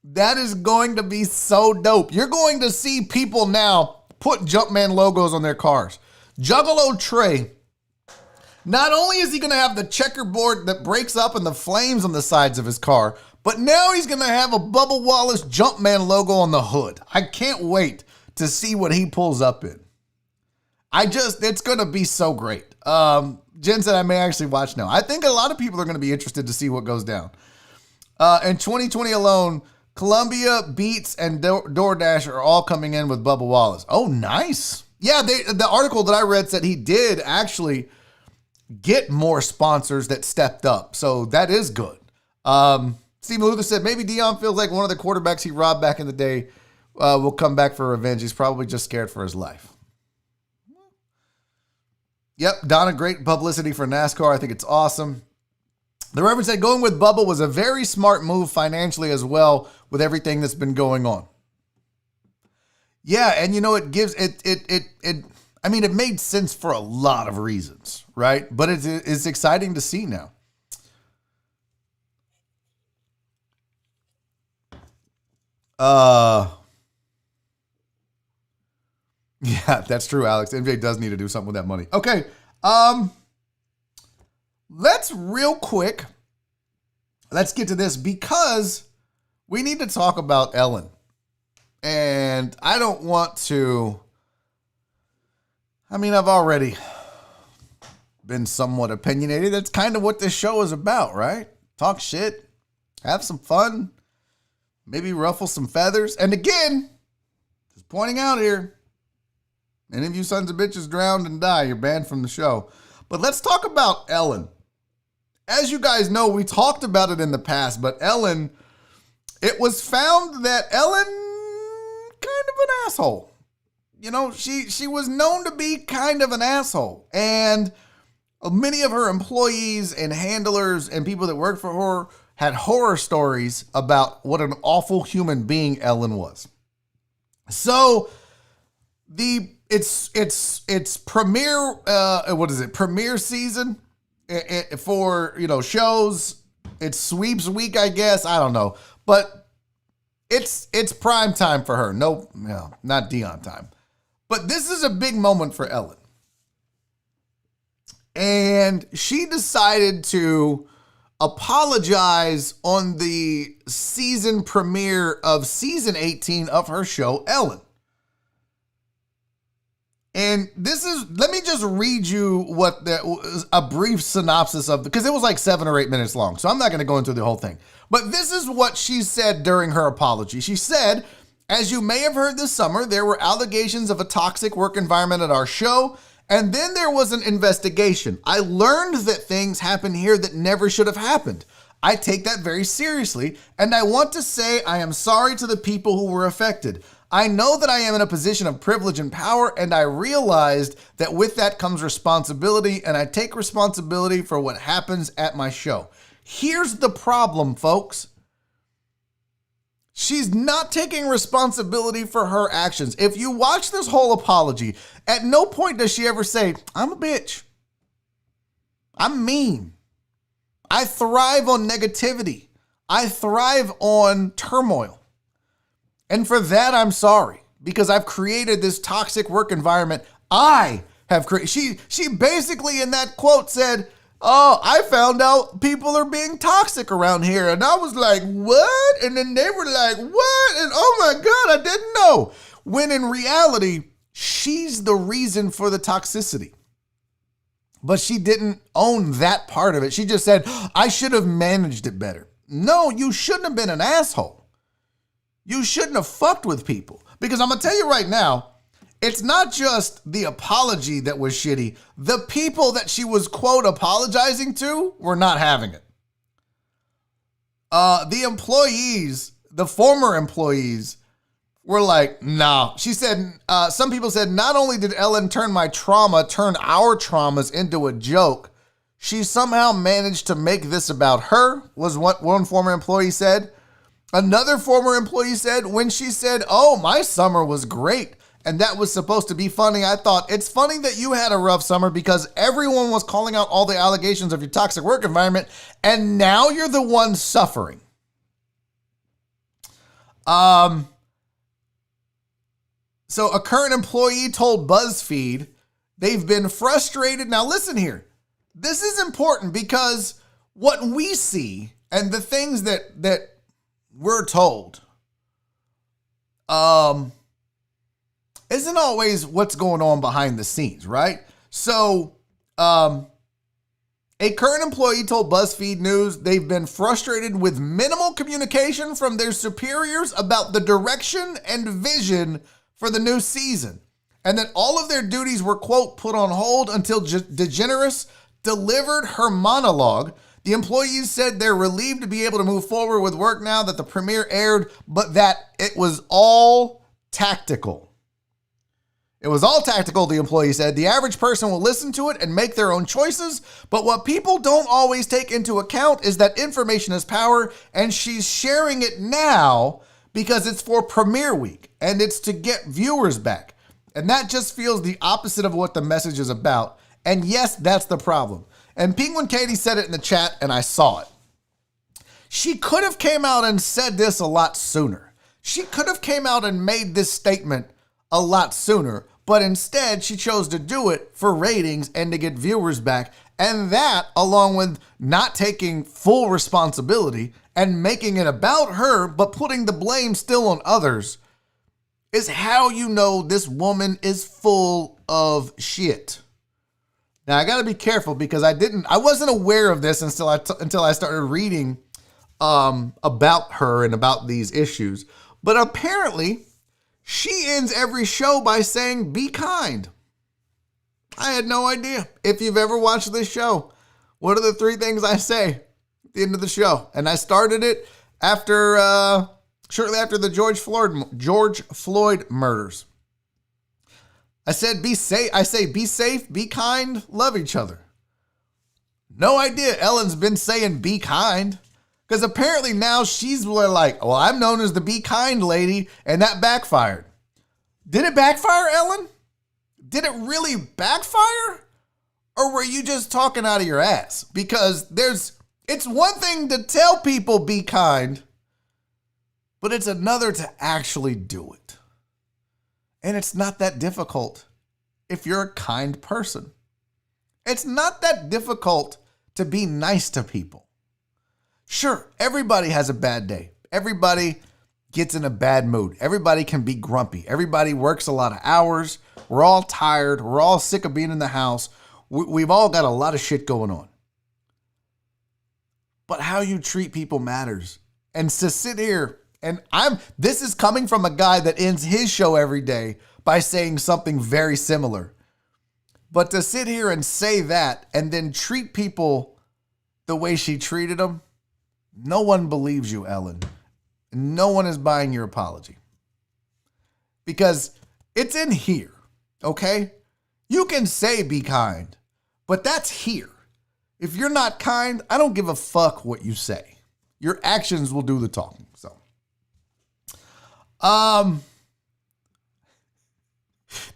That is going to be so dope. You're going to see people now put Jumpman logos on their cars. Juggalo Trey, not only is he going to have the checkerboard that breaks up and the flames on the sides of his car, but now he's going to have a Bubba Wallace Jumpman logo on the hood. I can't wait to see what he pulls up in. It's going to be so great. Jen said I may actually watch now. I think a lot of people are going to be interested to see what goes down. In 2020 alone, Columbia, Beats, and DoorDash are all coming in with Bubba Wallace. Oh, nice. Yeah, the article that I read said he did actually get more sponsors that stepped up. So that is good. Steve Luther said maybe Deon feels like one of the quarterbacks he robbed back in the day will come back for revenge. He's probably just scared for his life. Yep, Donna, great publicity for NASCAR. I think it's awesome. The Reverend said going with Bubba was a very smart move financially as well with everything that's been going on. Yeah, and you know, it gives it made sense for a lot of reasons, right? But it's exciting to see now. Yeah, that's true, Alex. MJ does need to do something with that money. Okay. Let's get to this because we need to talk about Ellen. And I don't want to, I've already been somewhat opinionated. That's kind of what this show is about, right? Talk shit, have some fun, maybe ruffle some feathers. And again, just pointing out here, any of you sons of bitches drowned and die, you're banned from the show. But let's talk about Ellen. As you guys know, we talked about it in the past, but Ellen, it was found that Ellen, kind of an asshole. You know, she was known to be kind of an asshole. And many of her employees and handlers and people that worked for her had horror stories about what an awful human being Ellen was. So it's premiere premiere season for, shows. It's sweeps week, I guess. I don't know, but it's prime time for her. No, not Deon time, but this is a big moment for Ellen, and she decided to apologize on the season premiere of season 18 of her show Ellen. And let me just read you a brief synopsis of, because it was like 7 or 8 minutes long. So I'm not going to go into the whole thing. But this is what she said during her apology. She said, As you may have heard this summer, there were allegations of a toxic work environment at our show, and then there was an investigation. I learned that things happen here that never should have happened. I take that very seriously, and I want to say I am sorry to the people who were affected. I know that I am in a position of privilege and power, and I realized that with that comes responsibility, and I take responsibility for what happens at my show. Here's the problem, folks. She's not taking responsibility for her actions. If you watch this whole apology, at no point does she ever say, I'm a bitch. I'm mean. I thrive on negativity. I thrive on turmoil. And for that, I'm sorry, because I've created this toxic work environment. I have created. She basically in that quote said, oh, I found out people are being toxic around here. And I was like, what? And then they were like, what? And oh my God, I didn't know. When in reality, she's the reason for the toxicity. But she didn't own that part of it. She just said, I should have managed it better. No, you shouldn't have been an asshole. You shouldn't have fucked with people. Because I'm going to tell you right now, it's not just the apology that was shitty. The people that she was, quote, apologizing to were not having it. The employees, the former employees, were like, nah. She said, some people said, not only did Ellen turn our traumas into a joke, she somehow managed to make this about her, was what one former employee said. Another former employee said, when she said, oh, my summer was great, and that was supposed to be funny, I thought, it's funny that you had a rough summer because everyone was calling out all the allegations of your toxic work environment, and now you're the one suffering. So a current employee told BuzzFeed they've been frustrated. Now listen here. This is important because what we see and the things that we're told isn't always what's going on behind the scenes, right? So a current employee told BuzzFeed News they've been frustrated with minimal communication from their superiors about the direction and vision for the new season, and that all of their duties were, quote, put on hold until DeGeneres delivered her monologue. The employees said they're relieved to be able to move forward with work now that the premiere aired, but that it was all tactical. It was all tactical, the employee said. The average person will listen to it and make their own choices, but what people don't always take into account is that information is power, and she's sharing it now because it's for premiere week and it's to get viewers back. And that just feels the opposite of what the message is about. And yes, that's the problem. And Penguin Katie said it in the chat and I saw it. She could have came out and said this a lot sooner. She could have came out and made this statement a lot sooner, but instead she chose to do it for ratings and to get viewers back. And that, along with not taking full responsibility and making it about her, but putting the blame still on others, is how you know this woman is full of shit. Now I got to be careful because I wasn't aware of this until I started reading about her and about these issues. But apparently, she ends every show by saying, "Be kind." I had no idea. If you've ever watched this show, what are the 3 things I say at the end of the show? And I started it after shortly after the George Floyd murders. I said, be safe. I say, be safe, be kind, love each other. No idea Ellen's been saying be kind, because apparently now she's like, well, I'm known as the be kind lady, and that backfired. Did it backfire, Ellen? Did it really backfire? Or were you just talking out of your ass? Because it's one thing to tell people be kind, but it's another to actually do it. And it's not that difficult if you're a kind person. It's not that difficult to be nice to people. Sure, everybody has a bad day. Everybody gets in a bad mood. Everybody can be grumpy. Everybody works a lot of hours. We're all tired. We're all sick of being in the house. We've all got a lot of shit going on. But how you treat people matters. And to sit here And this is coming from a guy that ends his show every day by saying something very similar. But to sit here and say that and then treat people the way she treated them, no one believes you, Ellen. No one is buying your apology. Because it's in here, okay? You can say be kind, but that's here. If you're not kind, I don't give a fuck what you say. Your actions will do the talking. So,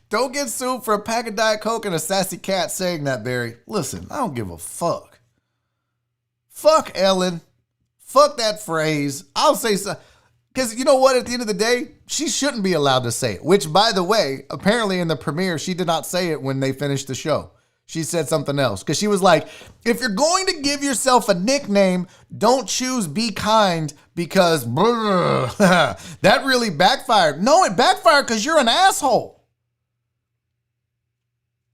don't get sued for a pack of Diet Coke and a sassy cat saying that, Barry. Listen, I don't give a fuck. Fuck Ellen. Fuck that phrase. I'll say so. Because you know what? At the end of the day, she shouldn't be allowed to say it. Which, by the way, apparently in the premiere, she did not say it when they finished the show. She said something else. Because she was like, if you're going to give yourself a nickname, don't choose Be Kind because that really backfired. No, it backfired because you're an asshole.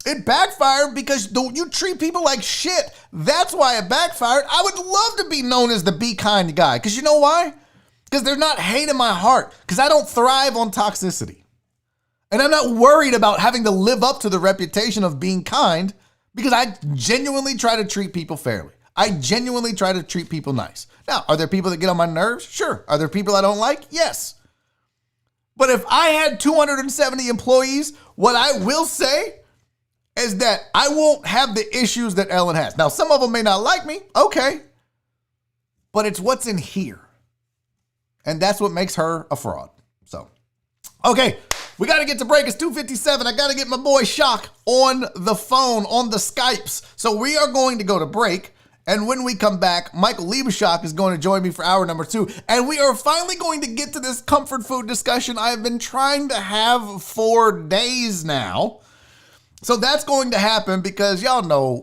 It backfired because you treat people like shit. That's why it backfired. I would love to be known as the Be Kind guy. Because you know why? Because there's not hate in my heart. Because I don't thrive on toxicity. And I'm not worried about having to live up to the reputation of being kind because I genuinely try to treat people fairly. I genuinely try to treat people nice. Now, are there people that get on my nerves? Sure. Are there people I don't like? Yes. But if I had 270 employees, what I will say is that I won't have the issues that Ellen has. Now, some of them may not like me. Okay. But it's what's in here. And that's what makes her a fraud. So, okay. We got to get to break. It's 2:57. I got to get my boy Shock on the phone, on the Skypes. So we are going to go to break. And when we come back, Michael LEBISCHAK is going to join me for hour number 2. And we are finally going to get to this comfort food discussion I have been trying to have for days now. So that's going to happen because y'all know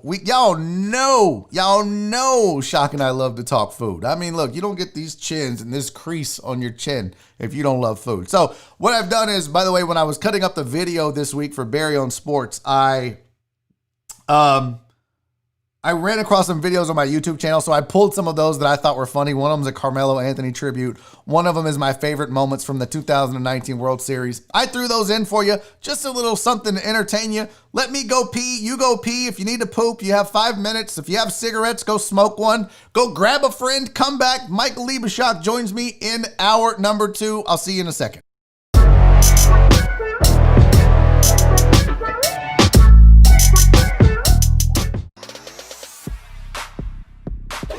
Shock and I love to talk food. I mean, look, you don't get these chins and this crease on your chin if you don't love food. So what I've done is, by the way, when I was cutting up the video this week for Barry on Sports, I ran across some videos on my YouTube channel, so I pulled some of those that I thought were funny. One of them is a Carmelo Anthony tribute. One of them is my favorite moments from the 2019 World Series. I threw those in for you, just a little something to entertain you. Let me go pee, you go pee. If you need to poop, you have 5 minutes. If you have cigarettes, go smoke one. Go grab a friend, come back. Michael LEBISCHAK joins me in hour number 2. I'll see you in a second.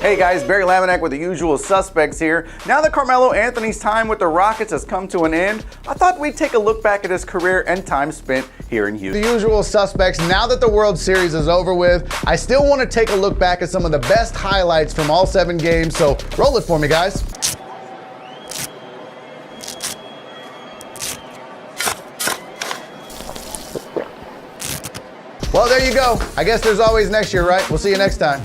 Hey guys, Barry Laminack with the usual suspects here. Now that Carmelo Anthony's time with the Rockets has come to an end, I thought we'd take a look back at his career and time spent here in Houston. The usual suspects, now that the World Series is over with, I still want to take a look back at some of the best highlights from all 7 games, so roll it for me, guys. Well, there you go. I guess there's always next year, right? We'll see you next time.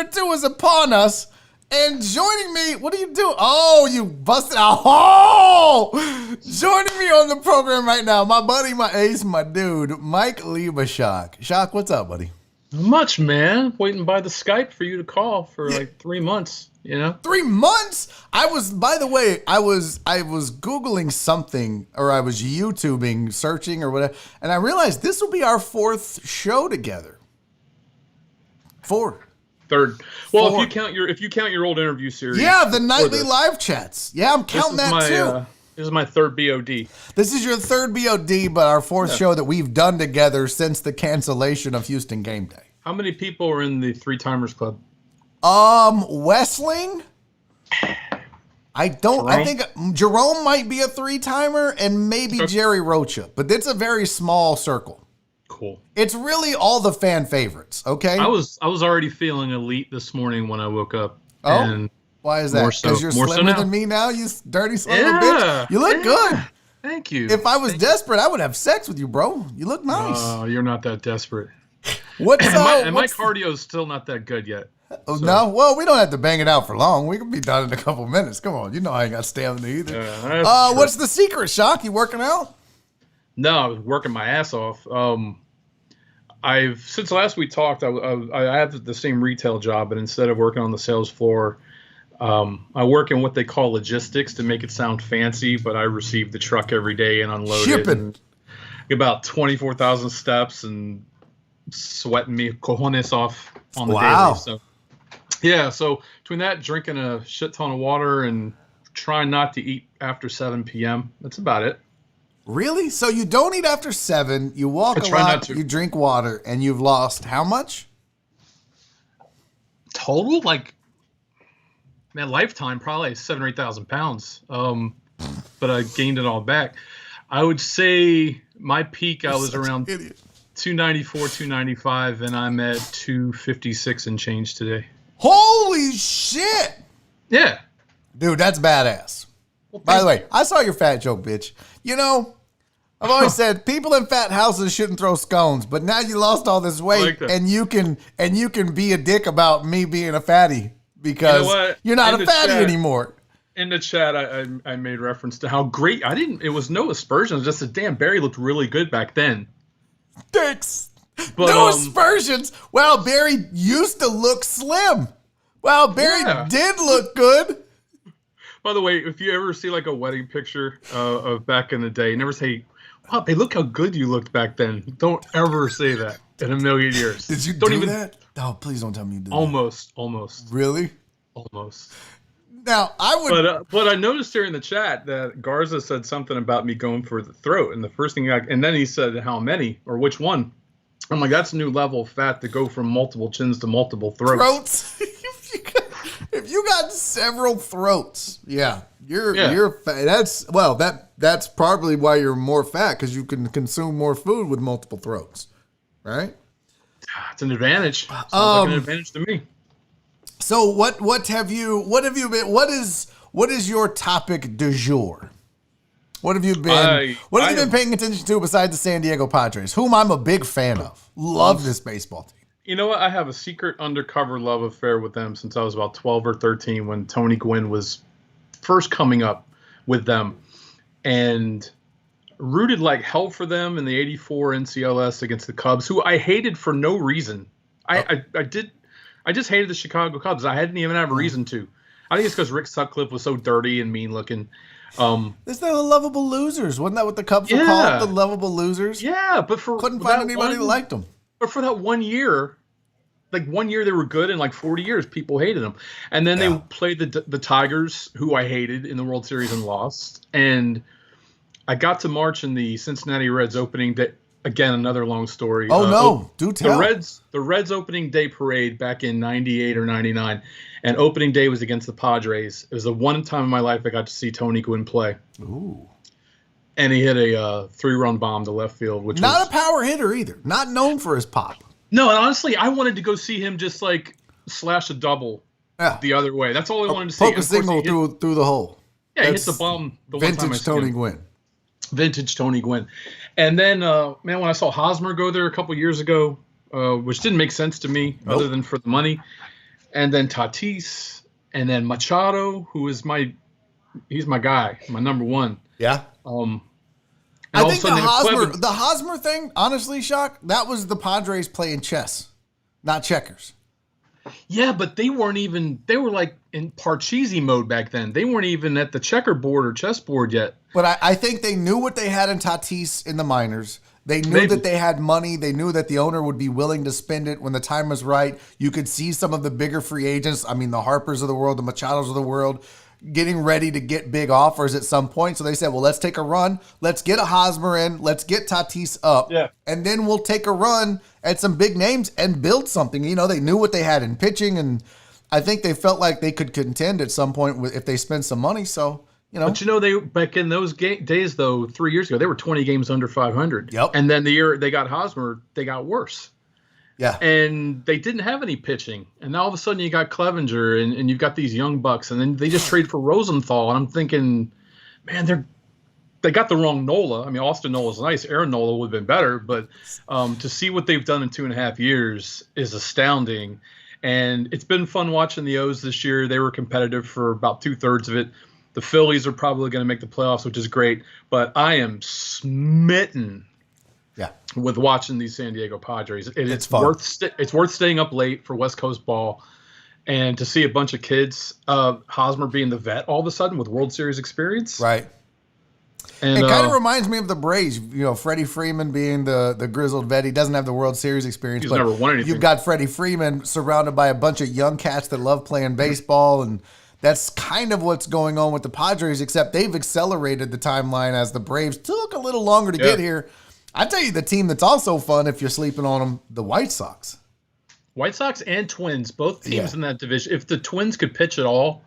Number 2 is upon us. And joining me, what are you doing? Oh, you busted out. Oh! Joining me on the program right now, my buddy, my ace, my dude, Mike LEBISCHAK. Shock, what's up, buddy? Not much, man. Waiting by the Skype for you to call for like 3 months, you know? 3 months? By the way, I was Googling something, or I was YouTubing, searching or whatever, and I realized this will be our 4th show together. 4. Third. Well, 4. if you count your old interview series. Yeah, the nightly live chats. Yeah, I'm counting that too. This is my 3rd BOD. This is your 3rd BOD, but our 4th show that we've done together since the cancellation of Houston Game Day. How many people are in the 3-timers club? Westling? Jerome? I think Jerome might be a 3-timer and maybe Jerry Rocha, but it's a very small circle. Cool. It's really all the fan favorites, okay? I was already feeling elite this morning when I woke up. Oh, and why is that? Because you're slimmer than me now, you dirty son of a bitch? You look good. Thank you. If I was desperate, I would have sex with you, bro. You look nice. Oh, you're not that desperate. My cardio's still not that good yet. Oh, so. No? Well, we don't have to bang it out for long. We can be done in a couple minutes. Come on. You know I ain't got stamina either. What's the secret, Shock? You working out? No, I was working my ass off. Since last we talked, I have the same retail job, but instead of working on the sales floor, I work in what they call logistics to make it sound fancy, but I receive the truck every day and unload it. And about 24,000 steps and sweating me cojones off on the daily. So, yeah, so between that, drinking a shit ton of water and trying not to eat after 7 p.m., that's about it. Really? So you don't eat after 7, you walk a lot, you drink water, and you've lost how much? Total? Like, man, lifetime, probably 7,000 or 8,000 pounds. But I gained it all back. I would say my peak, I was around 294, 295, and I'm at 256 and change today. Holy shit! Yeah. Dude, that's badass. Well, by the way, I saw your fat joke, bitch. You know, I've always said people in fat houses shouldn't throw scones, but now you lost all this weight, and you can be a dick about me being a fatty because you're not a fatty anymore. In the chat, I made reference to how great it was no aspersions, just that damn Barry looked really good back then. Thanks. But, no aspersions. Wow, Barry used to look slim. Wow, Barry did look good. By the way, if you ever see like a wedding picture of back in the day, never say, "Wow, babe, look how good you looked back then." Don't ever say that in a million years. Did you do that? Oh, please don't tell me you did. Almost. Really? Almost. Now I would. But I noticed here in the chat that Garza said something about me going for the throat, and the first thing and then he said how many or which one. I'm like, that's a new level of fat to go from multiple chins to multiple throats. If you got several throats, you're fat. That's probably why you're more fat, because you can consume more food with multiple throats, right? It's an advantage. Sounds like an advantage to me. So what have you been your topic du jour? What have you been paying attention to besides the San Diego Padres, whom I'm a big fan of? Love this baseball team. You know what? I have a secret undercover love affair with them since I was about 12 or 13 when Tony Gwynn was first coming up with them, and rooted like hell for them in the '84 NCLS against the Cubs, who I hated for no reason. I just hated the Chicago Cubs. I hadn't even have a reason to. I think it's because Rick Sutcliffe was so dirty and mean looking. There's the lovable losers. Wasn't that what the Cubs were called? The lovable losers? Yeah, but couldn't find anybody that liked them. But for that 1 year, like 1 year they were good, and like 40 years people hated them. And then they played the Tigers, who I hated, in the World Series and lost. And I got to March in the Cincinnati Reds opening day. Again, another long story. Oh, no. Do tell. The Reds opening day parade back in 98 or 99, and opening day was against the Padres. It was the one time in my life I got to see Tony Gwynn play. Ooh. And he hit a 3-run bomb to left field, which not a power hitter either. Not known for his pop. No, and honestly, I wanted to go see him just like slash a double the other way. That's all I wanted to see. Poke a single through the hole. Yeah, he hits the bomb. Vintage Tony Gwynn. Vintage Tony Gwynn. And then, man, when I saw Hosmer go there a couple years ago, which didn't make sense to me other than for the money. and then Tatis, and then Machado, who is he's my guy, my number one. Yeah. And I think the Hosmer thing, honestly, Shock, that was the Padres playing chess, not checkers. Yeah, but they were like in Parcheesi mode back then. They weren't even at the checkerboard or chessboard yet. But I think they knew what they had in Tatis in the minors. They knew that they had money. They knew that the owner would be willing to spend it when the time was right. You could see some of the bigger free agents, I mean, the Harpers of the world, the Machados of the world, getting ready to get big offers at some point. So they said, well, let's take a run. Let's get a Hosmer in. Let's get Tatis up. Yeah. And then we'll take a run at some big names and build something. You know, they knew what they had in pitching, and I think they felt like they could contend at some point if they spend some money. So, you know. But, you know, they back in those days, though, 3 years ago, they were 20 games under 500. Yep. And then the year they got Hosmer, they got worse. Yeah. And they didn't have any pitching. And now all of a sudden you got Clevenger and you've got these young bucks. And then they just traded for Rosenthal. And I'm thinking, man, they got the wrong Nola. I mean, Austin Nola's nice. Aaron Nola would have been better. But to see what they've done in 2.5 years is astounding. And it's been fun watching the O's this year. They were competitive for about 2/3 of it. The Phillies are probably going to make the playoffs, which is great. But I am smitten with watching these San Diego Padres. It's fun. It's worth staying up late for West Coast ball, and to see a bunch of kids, Hosmer being the vet all of a sudden with World Series experience. Right. And it kind of reminds me of the Braves. You know, Freddie Freeman being the grizzled vet. He doesn't have the World Series experience. He's but never won anything. You've got Freddie Freeman surrounded by a bunch of young cats that love playing baseball, and that's kind of what's going on with the Padres, except they've accelerated the timeline as the Braves took a little longer to get here. I tell you, the team that's also fun if you're sleeping on them, the White Sox. White Sox and Twins, both teams in that division. If the Twins could pitch at all,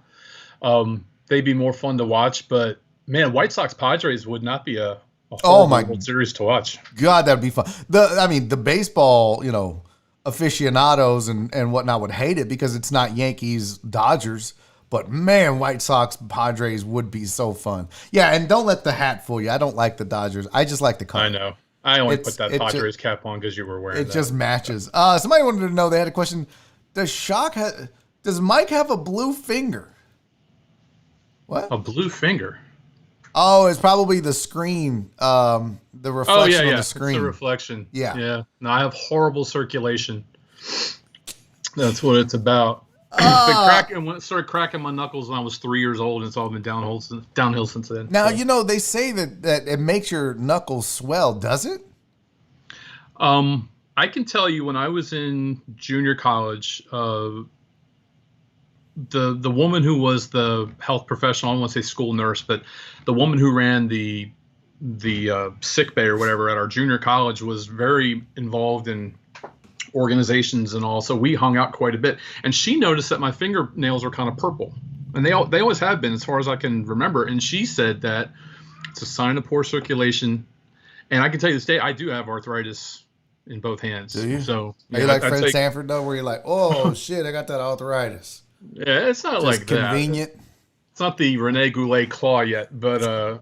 they'd be more fun to watch. But, man, White Sox Padres would not be a World Series to watch. God, that'd be fun. The baseball, you know, aficionados and whatnot would hate it because it's not Yankees, Dodgers. But, man, White Sox Padres would be so fun. Yeah, and don't let the hat fool you. I don't like the Dodgers. I just like the color. I know. I only put that Padres cap on because you were wearing it. It just matches. Somebody wanted to know, they had a question. Does Mike have a blue finger? What? A blue finger? Oh, it's probably the screen, the reflection on the screen. It's the reflection. Yeah. Yeah. No, I have horrible circulation. That's what it's about. Started cracking my knuckles when I was 3 years old, and it's all been downhill since then. Now, you know, they say that it makes your knuckles swell. Does it? I can tell you when I was in junior college, the woman who was the health professional, I don't want to say school nurse, but the woman who ran the sick bay or whatever at our junior college was very involved in organizations and all, so we hung out quite a bit, and she noticed that my fingernails were kind of purple, and they always have been as far as I can remember, and she said that it's a sign of poor circulation. And I can tell you this day, I do have arthritis in both hands. Do you? So are you like Fred Sanford though, where you're like, oh shit, I got that arthritis? Yeah, it's not just like convenient. That. It's not the Rene Goulet claw yet, but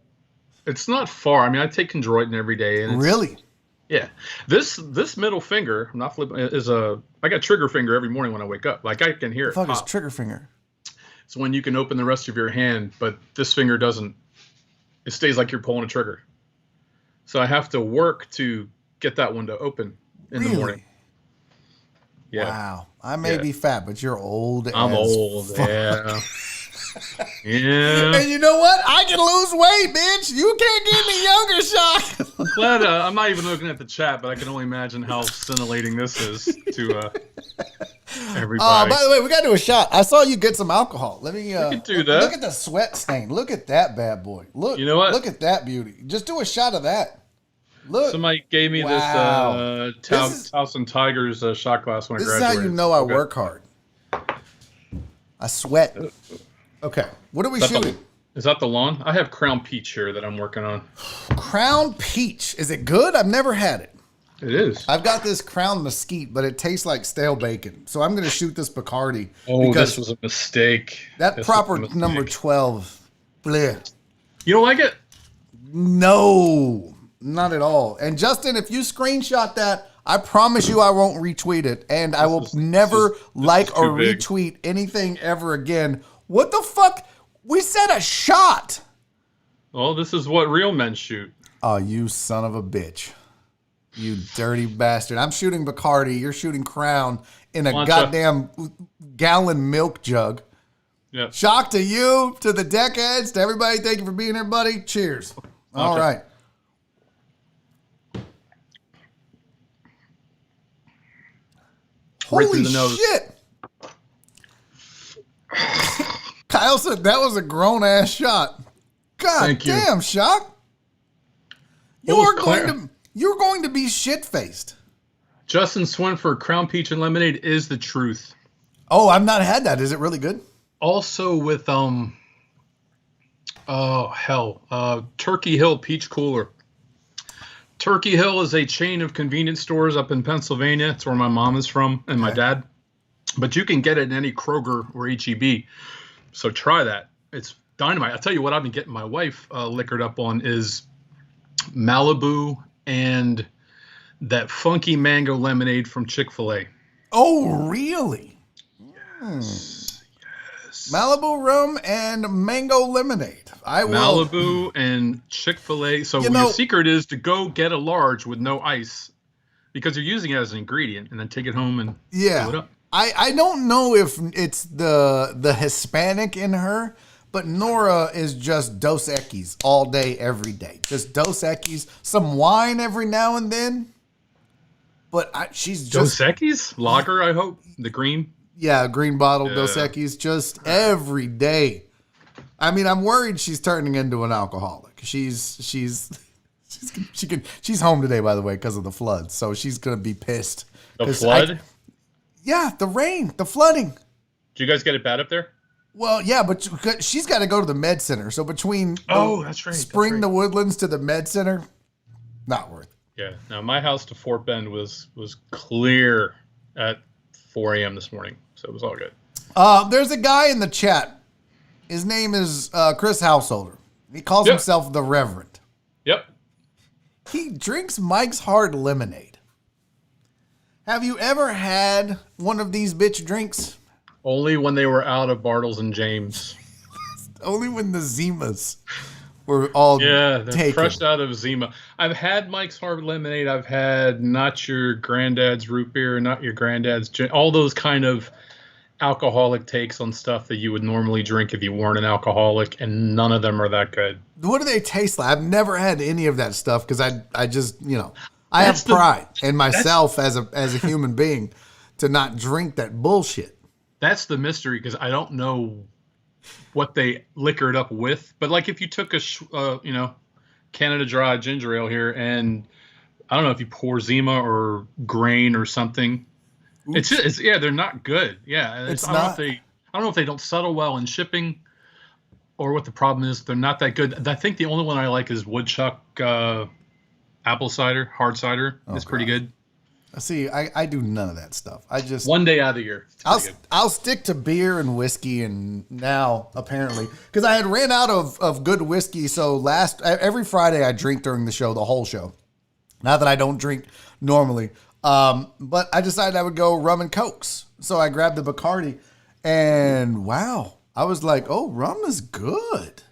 it's not far. I mean, I take chondroitin every day, and really. Yeah, this middle finger, I'm not flipping, I got trigger finger every morning when I wake up. Like I can hear it. What the fuck is trigger finger? It's when you can open the rest of your hand, but this finger doesn't. It stays like you're pulling a trigger. So I have to work to get that one to open in the morning. Yeah. Wow. I may be fat, but you're old. I'm old. Fuck. Yeah. Yeah. And you know what? I can lose weight, bitch. You can't get me younger, Shock. I'm glad I'm not even looking at the chat, but I can only imagine how scintillating this is to everybody. By the way, we got to do a shot. I saw you get some alcohol. Let me can do that. Look at the sweat stain. Look at that bad boy. Look. You know what? Look at that beauty. Just do a shot of that. Look. Somebody gave me this Towson Tigers shot glass when I graduated. This is how you know I work hard. I sweat. Okay. What are we shooting? Is that the lawn? I have Crown Peach here that I'm working on. Crown Peach. Is it good? I've never had it. It is. I've got this Crown Mesquite, but it tastes like stale bacon. So I'm going to shoot this Bacardi. Oh, this was a mistake. That proper number 12. Bleh. You don't like it? No, not at all. And Justin, if you screenshot that, I promise you I won't retweet it, and I will never like or retweet anything ever again. What the fuck? We said a shot. Well, this is what real men shoot. Oh, you son of a bitch. You dirty bastard. I'm shooting Bacardi. You're shooting Crown in a goddamn gallon milk jug. Yep. Shock to you, to the deckheads, to everybody. Thank you for being here, buddy. Cheers. All right. Right Holy through the nose. shit. Kyle said that was a grown-ass shot. God damn, Shock. You're going to be shit-faced. Justin Swinford, Crown Peach and Lemonade is the truth. Oh, I've not had that. Is it really good? Also with Turkey Hill Peach Cooler. Turkey Hill is a chain of convenience stores up in Pennsylvania. It's where my mom is from and my dad. But you can get it in any Kroger or H-E-B. So try that. It's dynamite. I'll tell you what I've been getting my wife liquored up on is Malibu and that funky mango lemonade from Chick-fil-A. Oh, really? Yes. Malibu rum and mango lemonade. Malibu and Chick-fil-A. So your secret is to go get a large with no ice because you're using it as an ingredient and then take it home and fill it up. I don't know if it's the Hispanic in her, but Nora is just Dos Equis all day, every day. Just Dos Equis, some wine every now and then. But she's just... Dos Equis? Lager, I hope? The green? Yeah, green bottle Dos Equis, just every day. I mean, I'm worried she's turning into an alcoholic. She's home today, by the way, because of the flood. So she's going to be pissed. The flood? Yeah, the rain, the flooding. Do you guys get it bad up there? Well, yeah, but she's got to go to the med center. So between Spring to Woodlands to the med center, not worth it. Yeah. Now, my house to Fort Bend was clear at 4 a.m. this morning, so it was all good. There's a guy in the chat. His name is Chris Householder. He calls himself the Reverend. Yep. He drinks Mike's Hard Lemonade. Have you ever had one of these bitch drinks? Only when they were out of Bartles and James. Only when the Zimas were all they're fresh out of Zima. I've had Mike's Hard Lemonade. I've had not your granddad's root beer, not your granddad's gin, all those kind of alcoholic takes on stuff that you would normally drink if you weren't an alcoholic, and none of them are that good. What do they taste like? I've never had any of that stuff because I just, I have pride in myself as a human being to not drink that bullshit. That's the mystery because I don't know what they liquored up with. But like if you took a, Canada Dry ginger ale here and I don't know if you pour Zima or grain or something. Oops. It's they're not good. Yeah. I don't know if they don't settle well in shipping or what the problem is. They're not that good. I think the only one I like is Woodchuck apple cider, hard cider. It's pretty good. See, I do none of that stuff. I just one day out of the year. I'll stick to beer and whiskey, and now apparently because I had ran out of good whiskey. So every Friday I drink during the show, the whole show. Not that I don't drink normally, but I decided I would go rum and cokes. So I grabbed the Bacardi, and wow, I was like, oh, rum is good,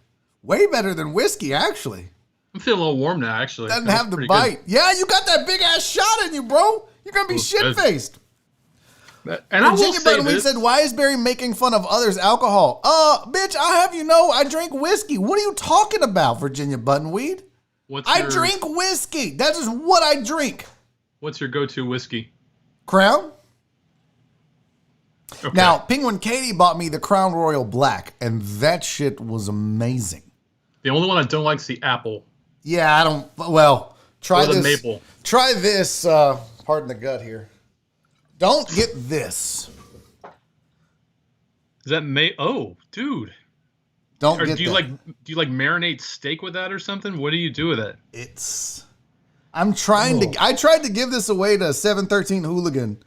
way better than whiskey actually. I'm feeling a little warm now, actually. Doesn't have the bite. Good. Yeah, you got that big ass shot in you, bro. You're gonna be shit faced. And Virginia Button said, "Why is Barry making fun of others' alcohol?" Bitch, I have you know, I drink whiskey. What are you talking about, Virginia Buttonweed? I drink whiskey. That is what I drink. What's your go-to whiskey? Crown. Okay. Now, Penguin Katie bought me the Crown Royal Black, and that shit was amazing. The only one I don't like is the apple. Yeah, I don't. Well, try this. Maple. Try this. Pardon the gut here. Don't get this. Is that Oh, dude. Don't get do you that. Do you like marinate steak with that or something? What do you do with it? I tried to give this away to 713 Hooligan,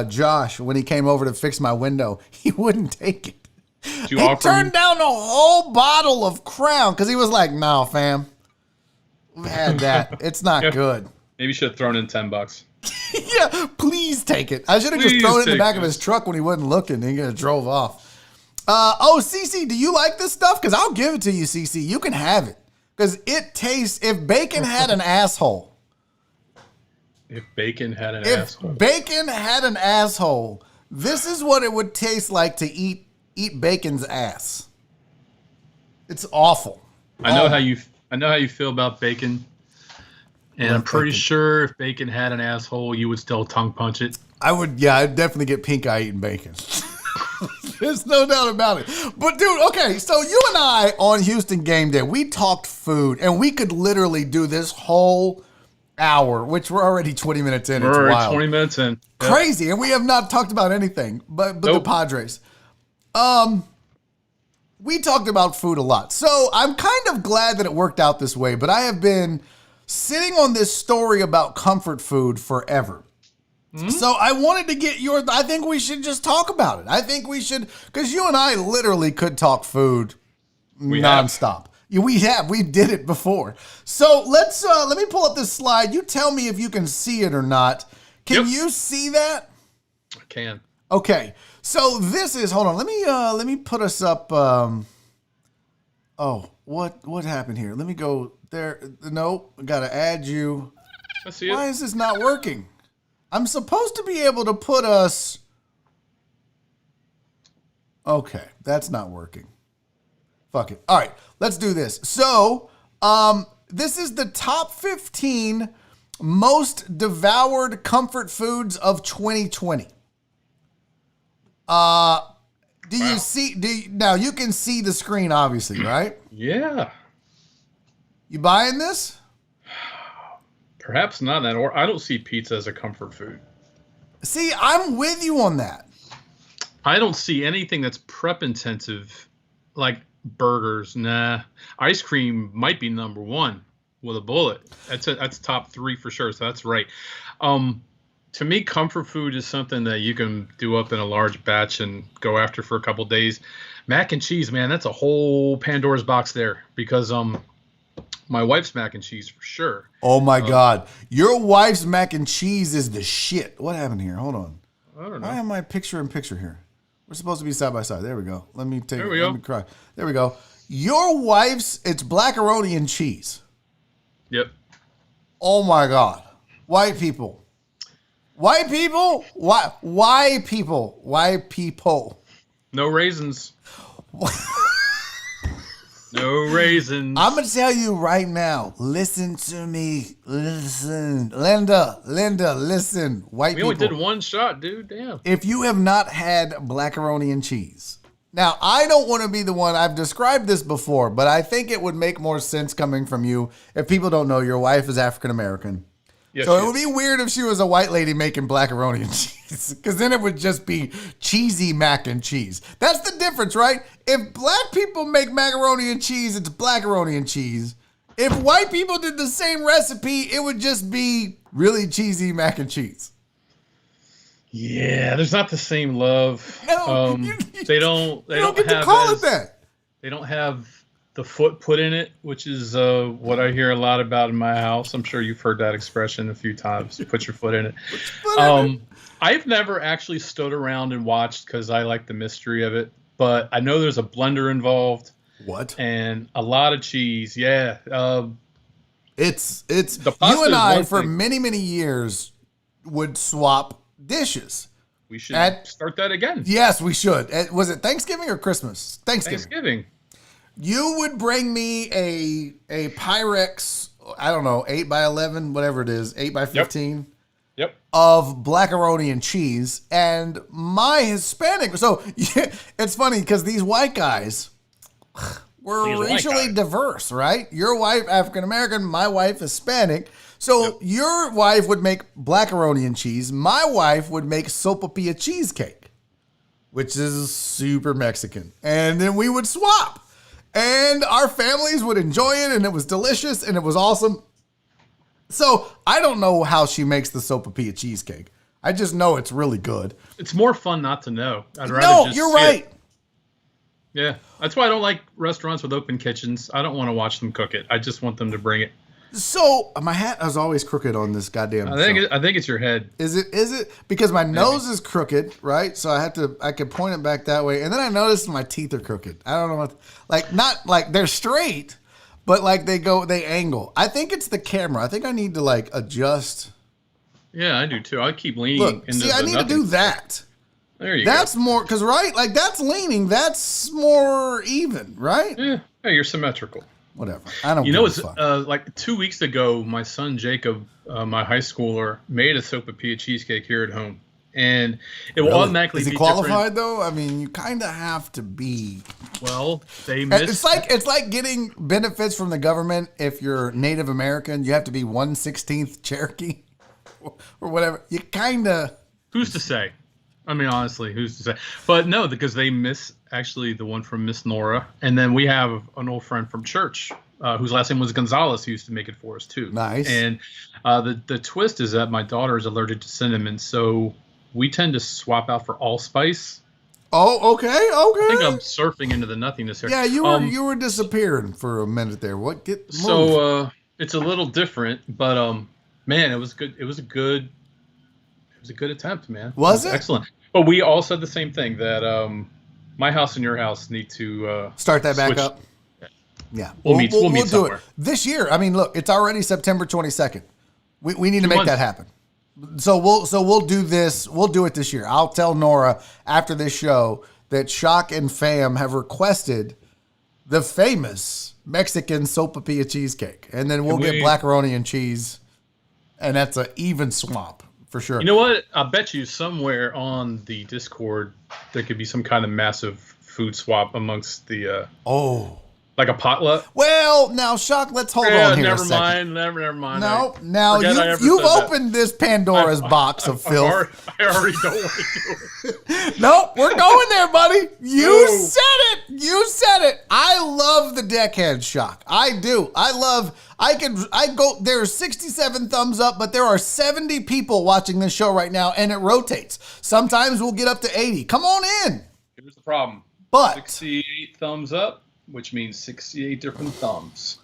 Josh, when he came over to fix my window. He wouldn't take it. He turned down a whole bottle of Crown because he was like, "No, fam, we had that. It's not good." Maybe you should have thrown in $10. Yeah, please take it. I should have just thrown it in the back of his truck when he wasn't looking. And he just drove off. CC, do you like this stuff? Because I'll give it to you, CC. You can have it. Because it tastes, if bacon had an asshole. If bacon had an asshole. If bacon had an asshole, this is what it would taste like to eat bacon's ass. It's awful. I know how you feel about bacon. And I'm pretty sure if bacon had an asshole, you would still tongue punch it. I'd definitely get pink eye eating bacon. There's no doubt about it. But dude, okay, so you and I on Houston Game Day, we talked food, and we could literally do this whole hour, which we're already 20 minutes in. It's wild. 20 minutes in. Yep. Crazy, and we have not talked about anything but the Padres. We talked about food a lot. So I'm kind of glad that it worked out this way, but I have been sitting on this story about comfort food forever. Mm-hmm. So I wanted to get I think we should just talk about it. I think we should, because you and I literally could talk food nonstop. We did it before. So let me pull up this slide. You tell me if you can see it or not. Can you see that? I can. Okay. So this is, hold on. Let me put us up. What happened here? Let me go there. Nope. I got to add you. I see it. Why is this not working? I'm supposed to be able to put us. Okay, that's not working. Fuck it. All right, let's do this. So, this is the top 15 most devoured comfort foods of 2020. You see? Now you can see the screen, obviously, right? Yeah. You buying this? Perhaps not in that order. I don't see pizza as a comfort food. See, I'm with you on that. I don't see anything that's prep intensive, like burgers. Nah. Ice cream might be number one with a bullet. That's top 3 for sure. So that's right. To me, comfort food is something that you can do up in a large batch and go after for a couple days. Mac and cheese, man, that's a whole Pandora's box there because my wife's mac and cheese for sure. Oh my God. Your wife's mac and cheese is the shit. What happened here? Hold on. I don't know. I have my picture in picture here. We're supposed to be side by side. There we go. Let me There we go. cry. There we go. Your wife's, it's blackaroni and cheese. Yep. Oh my God. White people. White people? Why people? Why people? No raisins. No raisins. I'm going to tell you right now. Listen to me. Listen. Linda, listen. White people. We only did one shot, dude. Damn. If you have not had blackaroni and cheese. Now, I don't want to be the one. I've described this before, but I think it would make more sense coming from you if people don't know your wife is African American. Yes, so it would be weird if she was a white lady making blackaroni and cheese, because then it would just be cheesy mac and cheese. That's the difference, right? If black people make macaroni and cheese, it's blackaroni and cheese. If white people did the same recipe, it would just be really cheesy mac and cheese. Yeah, there's not the same love. No, they don't get to call it that. They don't have the foot put in it, which is what I hear a lot about in my house. I'm sure you've heard that expression a few times. Put your foot in it. I've never actually stood around and watched because I like the mystery of it. But I know there's a blender involved. What? And a lot of cheese. Yeah. It's you and I for many years would swap dishes. We should start that again. Yes, we should. Was it Thanksgiving or Christmas? Thanksgiving. You would bring me a Pyrex, I don't know, 8x11, whatever it is, 8x15. Yep. Of blackaroni and cheese, and my Hispanic. So it's funny because these white guys were racially diverse, right? Your wife African American, my wife Hispanic. So your wife would make blackaroni and cheese. My wife would make sopapilla cheesecake, which is super Mexican, and then we would swap. And our families would enjoy it, and it was delicious, and it was awesome. So I don't know how she makes the sopapilla cheesecake. I just know it's really good. It's more fun not to know. I'd rather just you're right. Yeah, that's why I don't like restaurants with open kitchens. I don't want to watch them cook it. I just want them to bring it. So my hat is always crooked on this goddamn I show. think it's your head. Is it? Because my nose is crooked, right? So I could point it back that way. And then I noticed my teeth are crooked. I don't know what, not like they're straight, but like they angle. I think it's the camera. I think I need to like adjust. Yeah, I do too. I keep leaning. Look, into I need to do that. There you go. That's more, because right? Like that's leaning. That's more even, right? Yeah, you're symmetrical. Whatever. I don't. It's like 2 weeks ago, my son Jacob, my high schooler, made a sopapilla cheesecake here at home, and it will automatically. Is he qualified though? I mean, you kind of have to be. Well, they missed. It's like getting benefits from the government if you're Native American. You have to be 1/16 Cherokee or whatever. You kind of. Who's to say? I mean, honestly, who's to say? But no, because they miss actually the one from Miss Nora. And then we have an old friend from church whose last name was Gonzalez, who used to make it for us too. Nice. And the twist is that my daughter is allergic to cinnamon. So we tend to swap out for allspice. Oh, okay. I think I'm surfing into the nothingness here. Yeah, you were disappearing for a minute there. What? So it's a little different, but man, it was good. It was a good attempt, man. Was it? Excellent. But we all said the same thing, that my house and your house need to start that back switch. up. Yeah, We'll meet do somewhere. it this year. I mean, look, it's already September 22nd. We need to make that happen. So we'll do this. We'll do it this year. I'll tell Nora after this show that Shock and Fam have requested the famous Mexican sopapilla cheesecake, and then we'll get blackaroni and cheese, and that's an even swap. For sure. You know what? I bet you somewhere on the Discord there could be some kind of massive food swap amongst the like a potluck. Well, now Shock, let's hold on here. Never mind. Never mind. No, now you've opened this Pandora's box of filth. I already don't want to do it. Nope, we're going there, buddy. You said it. You said it. I love the Deckhead, Shock. I do. I go, there's 67 thumbs up, but there are 70 people watching this show right now, and it rotates. Sometimes we'll get up to 80. Come on in. Here's the problem. But 68 thumbs up, which means 68 different thumbs.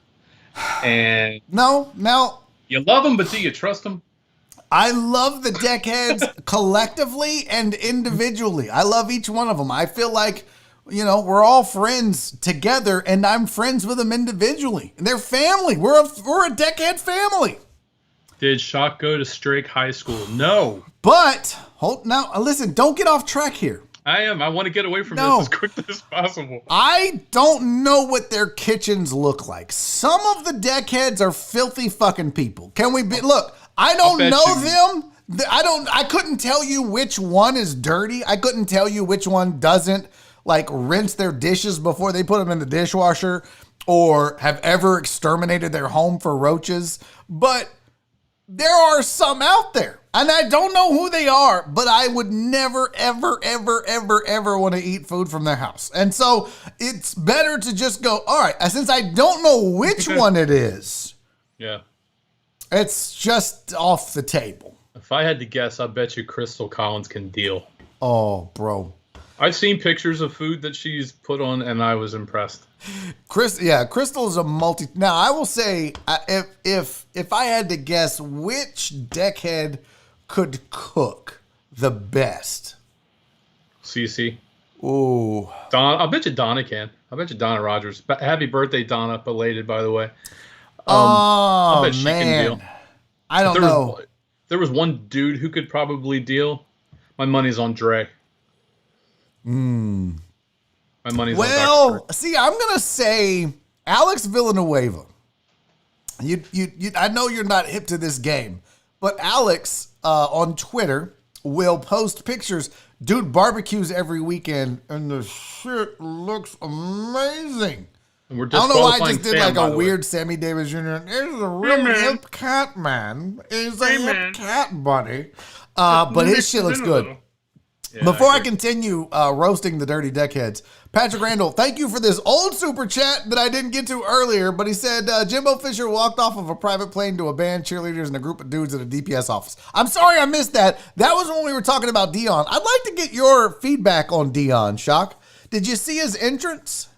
And no, now you love them, but do you trust them? I love the Deckheads collectively and individually. I love each one of them. I feel like, we're all friends together, and I'm friends with them individually. And they're family. We're a Deckhead family. Did Shock go to Strake High School? No. But now listen, don't get off track here. I am. I want to get away from this as quickly as possible. I don't know what their kitchens look like. Some of the Deckheads are filthy fucking people. Can we be? Look, I don't know them. I couldn't tell you which one is dirty. I couldn't tell you which one doesn't rinse their dishes before they put them in the dishwasher or have ever exterminated their home for roaches. But there are some out there, and I don't know who they are, but I would never, ever, ever, ever, ever want to eat food from their house. And so it's better to just go, all right, since I don't know which one it is. Yeah. It's just off the table. If I had to guess, I bet you Crystal Collins can deal. Oh, bro. I've seen pictures of food that she's put on, and I was impressed. Crystal's a multi. Now, I will say, if I had to guess which Deckhead could cook the best. CC. Ooh. I bet you Donna can. I bet you Donna Rogers. Happy birthday, Donna. Belated, by the way. I bet she can deal. I don't know. There was one dude who could probably deal. My money's on Dre. My money's on Dr. Dre. See, I'm gonna say Alex Villanueva. I know you're not hip to this game, but Alex on Twitter will post pictures. Dude barbecues every weekend, and the shit looks amazing. And we're I don't know why I just disqualifying did Sam, by a the weird Sammy Davis Jr. He's a real hip cat, man. He's a hip cat, buddy. But his shit looks good. Yeah, Before I continue roasting the dirty Deckheads, Patrick Randall, thank you for this old super chat that I didn't get to earlier, but he said Jimbo Fisher walked off of a private plane to a band, cheerleaders, and a group of dudes at a DPS office. I'm sorry I missed that. That was when we were talking about Deon. I'd like to get your feedback on Deon, Shock. Did you see his entrance?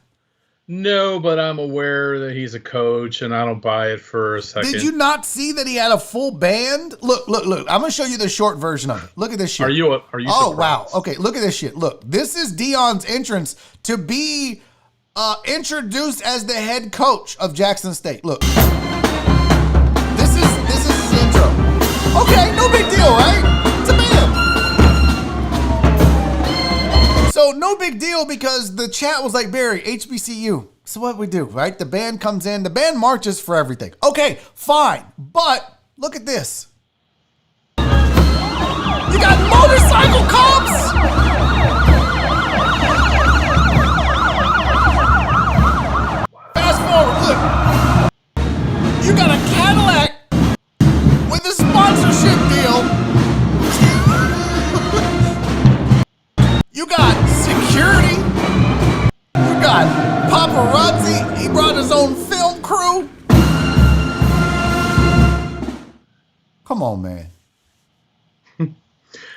No, but I'm aware that he's a coach, and I don't buy it for a second. Did you not see that he had a full band? Look. I'm gonna show you the short version of it. Look at this shit. Are you? Oh, wow. Okay, look at this shit. Look, this is Deon's entrance to be introduced as the head coach of Jackson State. Look, this is his intro. Okay, no big deal, right? It's a band. So no big deal because the chat was like, Barry, HBCU. So what we do, right? The band comes in, the band marches for everything. Okay, fine. But look at this. You got motorcycle cops. Fast forward, look. You got a Cadillac with a sponsorship deal. You got security. You got paparazzi. He brought his own film crew. Come on, man.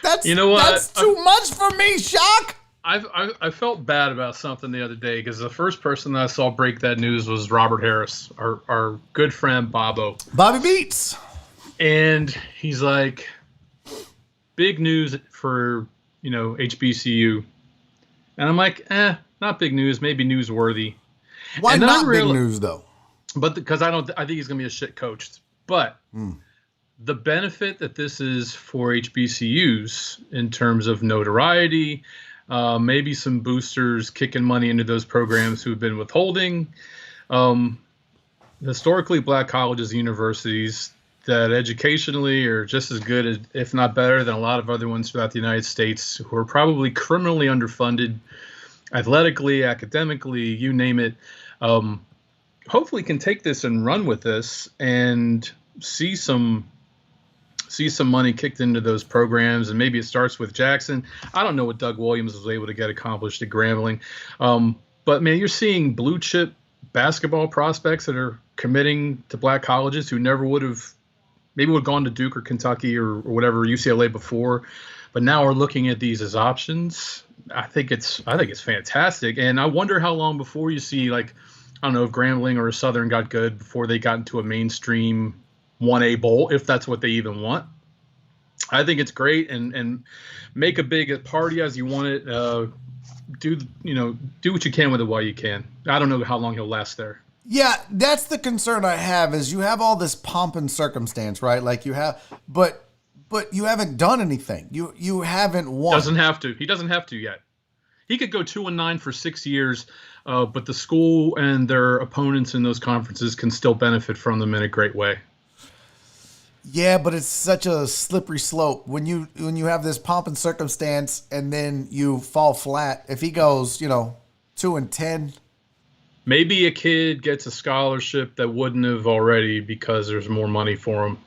That's, you know what? That's too much for me, Shock. I felt bad about something the other day because the first person that I saw break that news was Robert Harris, our good friend Bobby Beats. And he's like, big news for, HBCU. And I'm like, not big news, maybe newsworthy. Why not big news though? But because I think he's gonna be a shit coach. But the benefit that this is for HBCUs in terms of notoriety, maybe some boosters kicking money into those programs who've been withholding. Historically, black colleges and universities that educationally are just as good as, if not better than a lot of other ones throughout the United States, who are probably criminally underfunded, athletically, academically, you name it, hopefully can take this and run with this and see some money kicked into those programs. And maybe it starts with Jackson. I don't know what Doug Williams was able to get accomplished at Grambling. But man, you're seeing blue chip basketball prospects that are committing to black colleges who never would have gone to Duke or Kentucky or whatever, UCLA before, but now are looking at these as options. I think it's fantastic. And I wonder how long before you see, like, I don't know if Grambling or Southern got good before they got into a mainstream 1A bowl, if that's what they even want. I think it's great, and make a big party as you want it. Do what you can with it while you can. I don't know how long he'll last there. Yeah, that's the concern I have, is you have all this pomp and circumstance, right? Like you have, but you haven't done anything. You haven't won. Doesn't have to. He doesn't have to yet. He could go 2-9 for 6 years, but the school and their opponents in those conferences can still benefit from them in a great way. Yeah, but it's such a slippery slope when you have this pomp and circumstance and then you fall flat. If he goes, 2-10. Maybe a kid gets a scholarship that wouldn't have already because there's more money for him.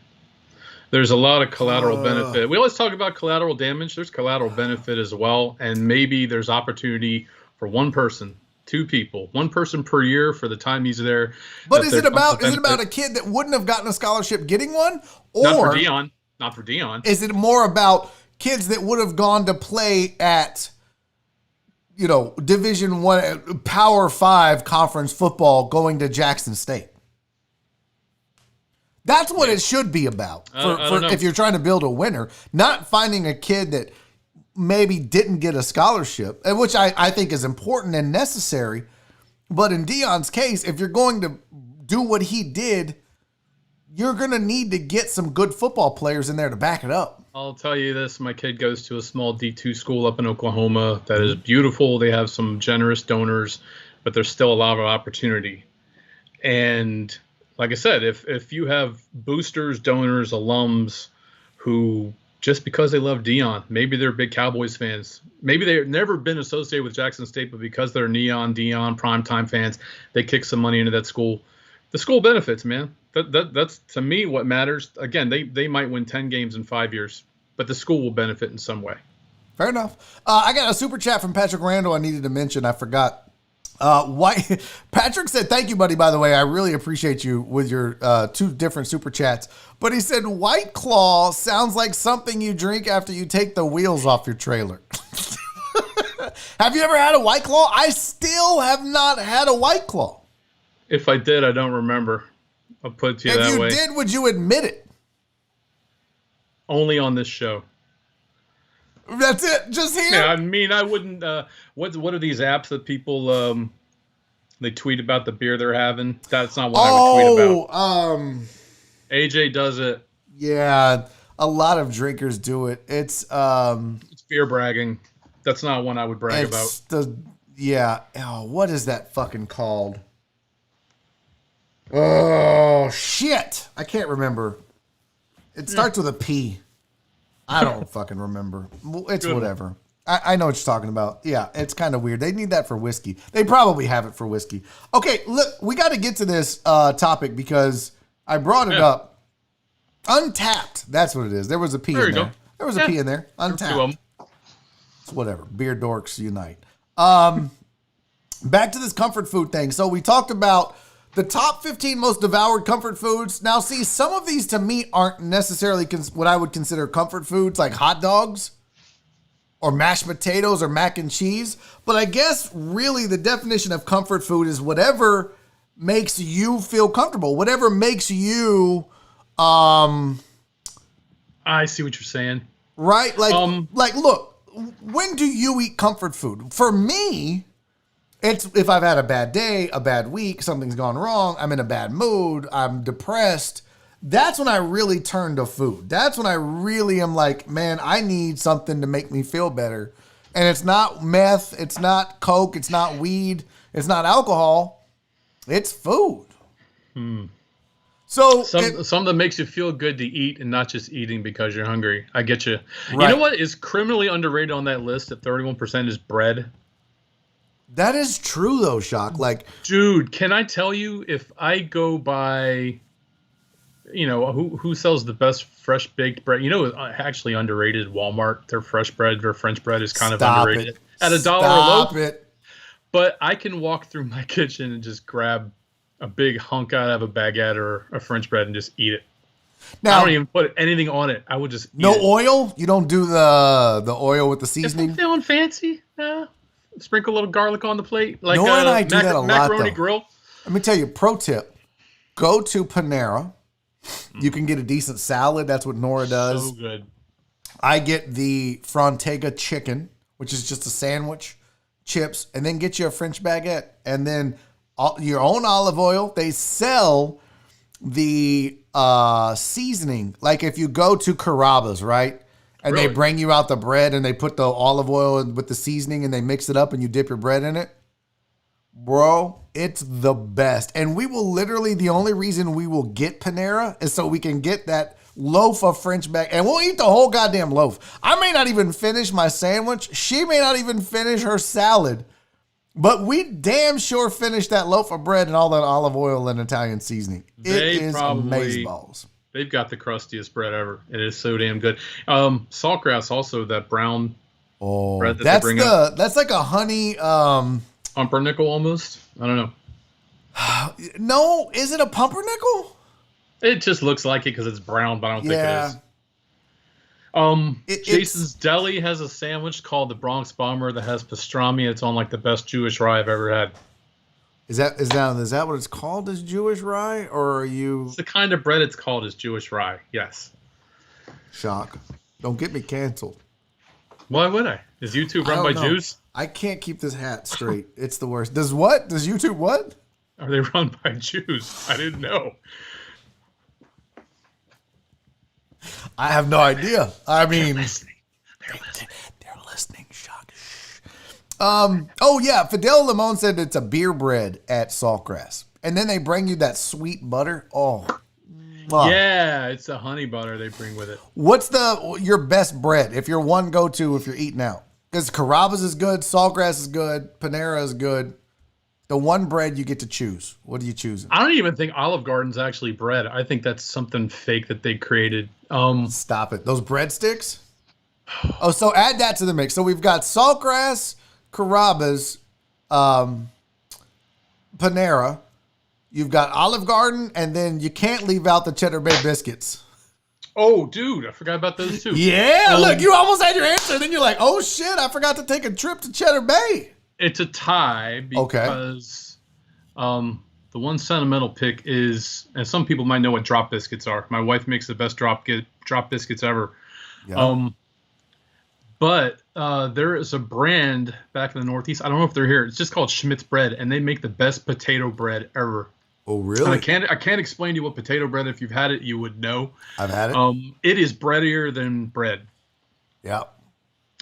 There's a lot of collateral benefit. We always talk about collateral damage. There's collateral benefit as well. And maybe there's opportunity for one person, two people, one person per year for the time he's there. But is it about a kid that wouldn't have gotten a scholarship getting one? Or Not for Deon. Is it more about kids that would have gone to play at Division I, Power 5 conference football going to Jackson State? That's what it should be about. For if you're trying to build a winner, not finding a kid that maybe didn't get a scholarship, which I think is important and necessary. But in Deon's case, if you're going to do what he did, you're going to need to get some good football players in there to back it up. I'll tell you this. My kid goes to a small D2 school up in Oklahoma that is beautiful. They have some generous donors, but there's still a lot of opportunity. And like I said, if you have boosters, donors, alums who, just because they love Deon, maybe they're big Cowboys fans, maybe they've never been associated with Jackson State, but because they're Deon primetime fans, they kick some money into that school. The school benefits, man. That's to me what matters. Again, they might win 10 games in 5 years, but the school will benefit in some way. Fair enough. I got a super chat from Patrick Randall I needed to mention. I forgot. Patrick said, thank you, buddy, by the way. I really appreciate you with your 2 different super chats. But he said, White Claw sounds like something you drink after you take the wheels off your trailer. Have you ever had a White Claw? I still have not had a White Claw. If I did, I don't remember. I'll put it to you that way. If you did, would you admit it? Only on this show. That's it. Just here. Yeah, I mean, I wouldn't. What are these apps that people they tweet about the beer they're having? That's not what I would tweet about. AJ does it. Yeah, a lot of drinkers do it. It's beer bragging. That's not one I would brag about. What is that fucking called? Oh shit! I can't remember. It starts with a P. I don't fucking remember. It's good. Whatever. I know what you're talking about. Yeah, it's kind of weird. They need that for whiskey. They probably have it for whiskey. Okay, look, we got to get to this topic because I brought it up. Untapped. That's what it is. There was a P in there. Go. There was a P in there. Untapped. It's whatever. Beer dorks unite. Back to this comfort food thing. So we talked about the top 15 most devoured comfort foods. Now, see, some of these to me aren't necessarily what I would consider comfort foods, like hot dogs or mashed potatoes or mac and cheese. But I guess really the definition of comfort food is whatever makes you feel comfortable, whatever makes you. I see what you're saying. Right? Like, look, when do you eat comfort food? For me, it's if I've had a bad day, a bad week, something's gone wrong, I'm in a bad mood, I'm depressed. That's when I really turn to food. That's when I really am like, man, I need something to make me feel better. And it's not meth, it's not coke, it's not weed, it's not alcohol. It's food. So something that makes you feel good to eat and not just eating because you're hungry. I get you. Right. You know what is criminally underrated on that list at 31% is bread. That is true though, Shock. Like, dude, can I tell you if I go by, who sells the best fresh baked bread? Actually underrated Walmart. Their fresh bread, their French bread is kind of underrated at $1 a loaf. But I can walk through my kitchen and just grab a big hunk out of a baguette or a French bread and just eat it. Now, I don't even put anything on it. I would just eat it. Oil? You don't do the oil with the seasoning? If I'm feeling fancy, sprinkle a little garlic on the plate. Like Nora and I do that a lot, macaroni grill. Let me tell you, pro tip. Go to Panera. You can get a decent salad. That's what Nora does. So good. I get the Frontega chicken, which is just a sandwich, chips, and then get you a French baguette. And then your own olive oil. They sell the seasoning. Like if you go to Carrabba's, right? And really? They bring you out the bread and they put the olive oil with the seasoning and they mix it up and you dip your bread in it. Bro, it's the best. And we will literally, the only reason we will get Panera is so we can get that loaf of French baguette. And we'll eat the whole goddamn loaf. I may not even finish my sandwich. She may not even finish her salad. But we damn sure finished that loaf of bread and all that olive oil and Italian seasoning. It is amazeballs. They've got the crustiest bread ever. It is so damn good. Saltgrass also, that brown bread that they bring up. That's like a honey pumpernickel almost. I don't know. No, is it a pumpernickel? It just looks like it because it's brown, but I don't think it is. Jason's Deli has a sandwich called the Bronx Bomber that has pastrami. It's on like the best Jewish rye I've ever had. Is that what it's called as Jewish rye, or are you? It's the kind of bread it's called as Jewish rye. Yes. Shock! Don't get me canceled. Why would I? Is YouTube run by Jews? I can't keep this hat straight. It's the worst. Does what? Does YouTube what? Are they run by Jews? I didn't know. I have no idea. I mean, they're listening. They're listening. Shock. Oh yeah, Fidel Limon said it's a beer bread at Saltgrass, and then they bring you that sweet butter. Oh, yeah, it's a honey butter they bring with it. What's your best bread if you're one go to if you're eating out? Because Carrabba's is good, Saltgrass is good, Panera is good. The one bread you get to choose. What are you choosing? I don't even think Olive Garden's actually bread. I think that's something fake that they created. Stop it. Those breadsticks? Oh, so add that to the mix. So we've got Saltgrass, Carrabba's, Panera. You've got Olive Garden, and then you can't leave out the Cheddar Bay biscuits. Oh, dude, I forgot about those too. Yeah, look, you almost had your answer. Then you're like, oh shit, I forgot to take a trip to Cheddar Bay. It's a tie because the one sentimental pick is, and some people might know what drop biscuits are. My wife makes the best drop biscuits ever. Yeah. But there is a brand back in the Northeast. I don't know if they're here. It's just called Schmidt's Bread, and they make the best potato bread ever. Oh, really? And I can't explain to you what potato bread. If you've had it, you would know. I've had it. It is breadier than bread. Yeah.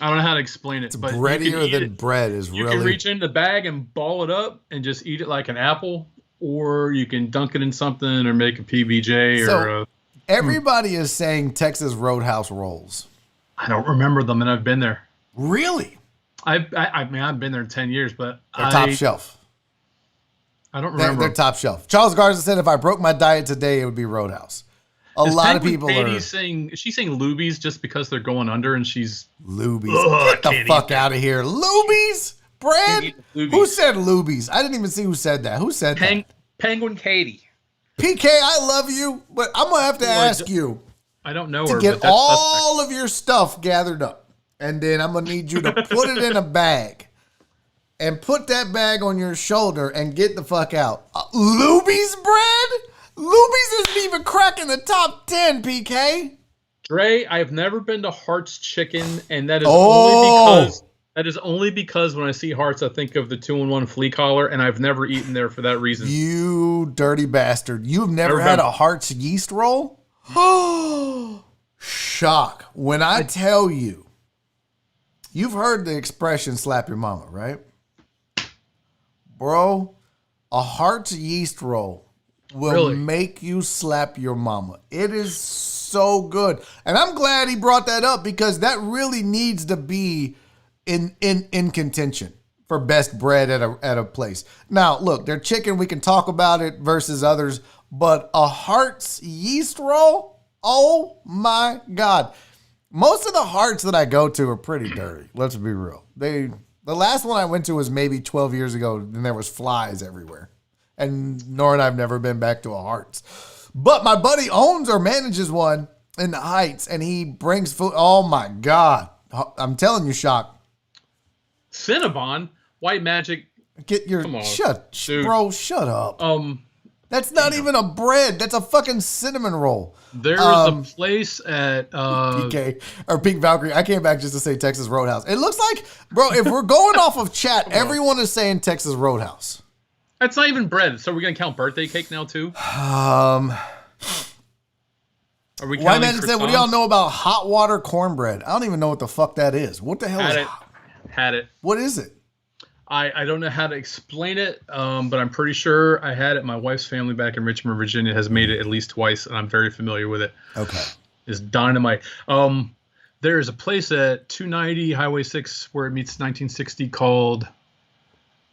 I don't know how to explain it. But breadier than bread is really. You can reach in the bag and ball it up and just eat it like an apple, or you can dunk it in something or make a PBJ or a. Everybody is saying Texas Roadhouse rolls. I don't remember them, and I've been there. Really? I mean, I've been there 10 years, but they're top shelf. I don't remember. They're top shelf. Charles Garza said, if I broke my diet today, it would be Roadhouse. A lot of people are saying. Is she saying Lubies just because they're going under, and she's Lubies? Get the fuck out of here, Lubies, Brad. Who said Lubies? I didn't even see who said that. Who said that? Penguin Katie. PK, I love you, but I'm gonna have to ask you. I don't know to her, get all of your stuff gathered up, and then I'm gonna need you to put it in a bag, and put that bag on your shoulder and get the fuck out. Lubies bread? Lubies isn't even cracking the top 10, PK. Dre, I've never been to Hart's Chicken, and that is only because when I see Hart's, I think of the 2-in-1 flea collar, and I've never eaten there for that reason. You dirty bastard! You've never had a Hart's yeast roll? Oh, shock! When I tell you, you've heard the expression "slap your mama," right, bro? A Hart's yeast roll will make you slap your mama. It is so good. And I'm glad he brought that up because that really needs to be in contention for best bread at a place. Now, look, their chicken, we can talk about it versus others, but a Hart's yeast roll, oh my God. Most of the Hart's that I go to are pretty dirty. Let's be real. The last one I went to was maybe 12 years ago, and there was flies everywhere. And Nora and I have never been back to a Hart's. But my buddy owns or manages one in the Heights, and he brings food. Oh, my God. I'm telling you, Shock. Cinnabon? White Magic? Get your... Bro, shut up. That's not even a bread. That's a fucking cinnamon roll. There's a place at... PK, or Pink Valkyrie. I came back just to say Texas Roadhouse. It looks like, bro, if we're going off of chat, everyone is saying Texas Roadhouse. That's not even bread. So we're going to count birthday cake now, too? Are we counting Magic said, what do y'all know about hot water cornbread? I don't even know what the fuck that is. What the hell is it? Had it. What is it? I don't know how to explain it, but I'm pretty sure I had it. My wife's family back in Richmond, Virginia has made it at least twice, and I'm very familiar with it. Okay. It's dynamite. There's a place at 290 Highway 6 where it meets 1960 called...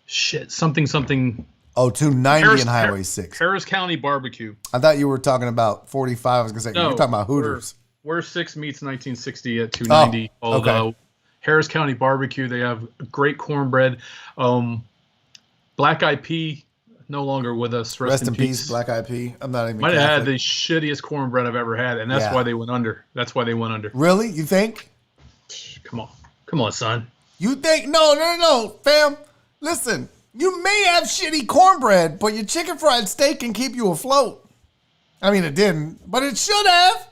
something. Oh, 290 and Highway 6. Harris County Barbecue. I thought you were talking about 45. I was going to say, you're talking about Hooters. Where 6 meets 1960 at 290. Oh, okay. Harris County Barbecue. They have great cornbread. Black Eyed Pea, no longer with us. Rest in peace, Black Eyed Pea. I'm not even Might have had the shittiest cornbread I've ever had, and that's why they went under. Really? You think? Come on, son. You think? No, fam. Listen, you may have shitty cornbread, but your chicken fried steak can keep you afloat. I mean, it didn't, but it should have.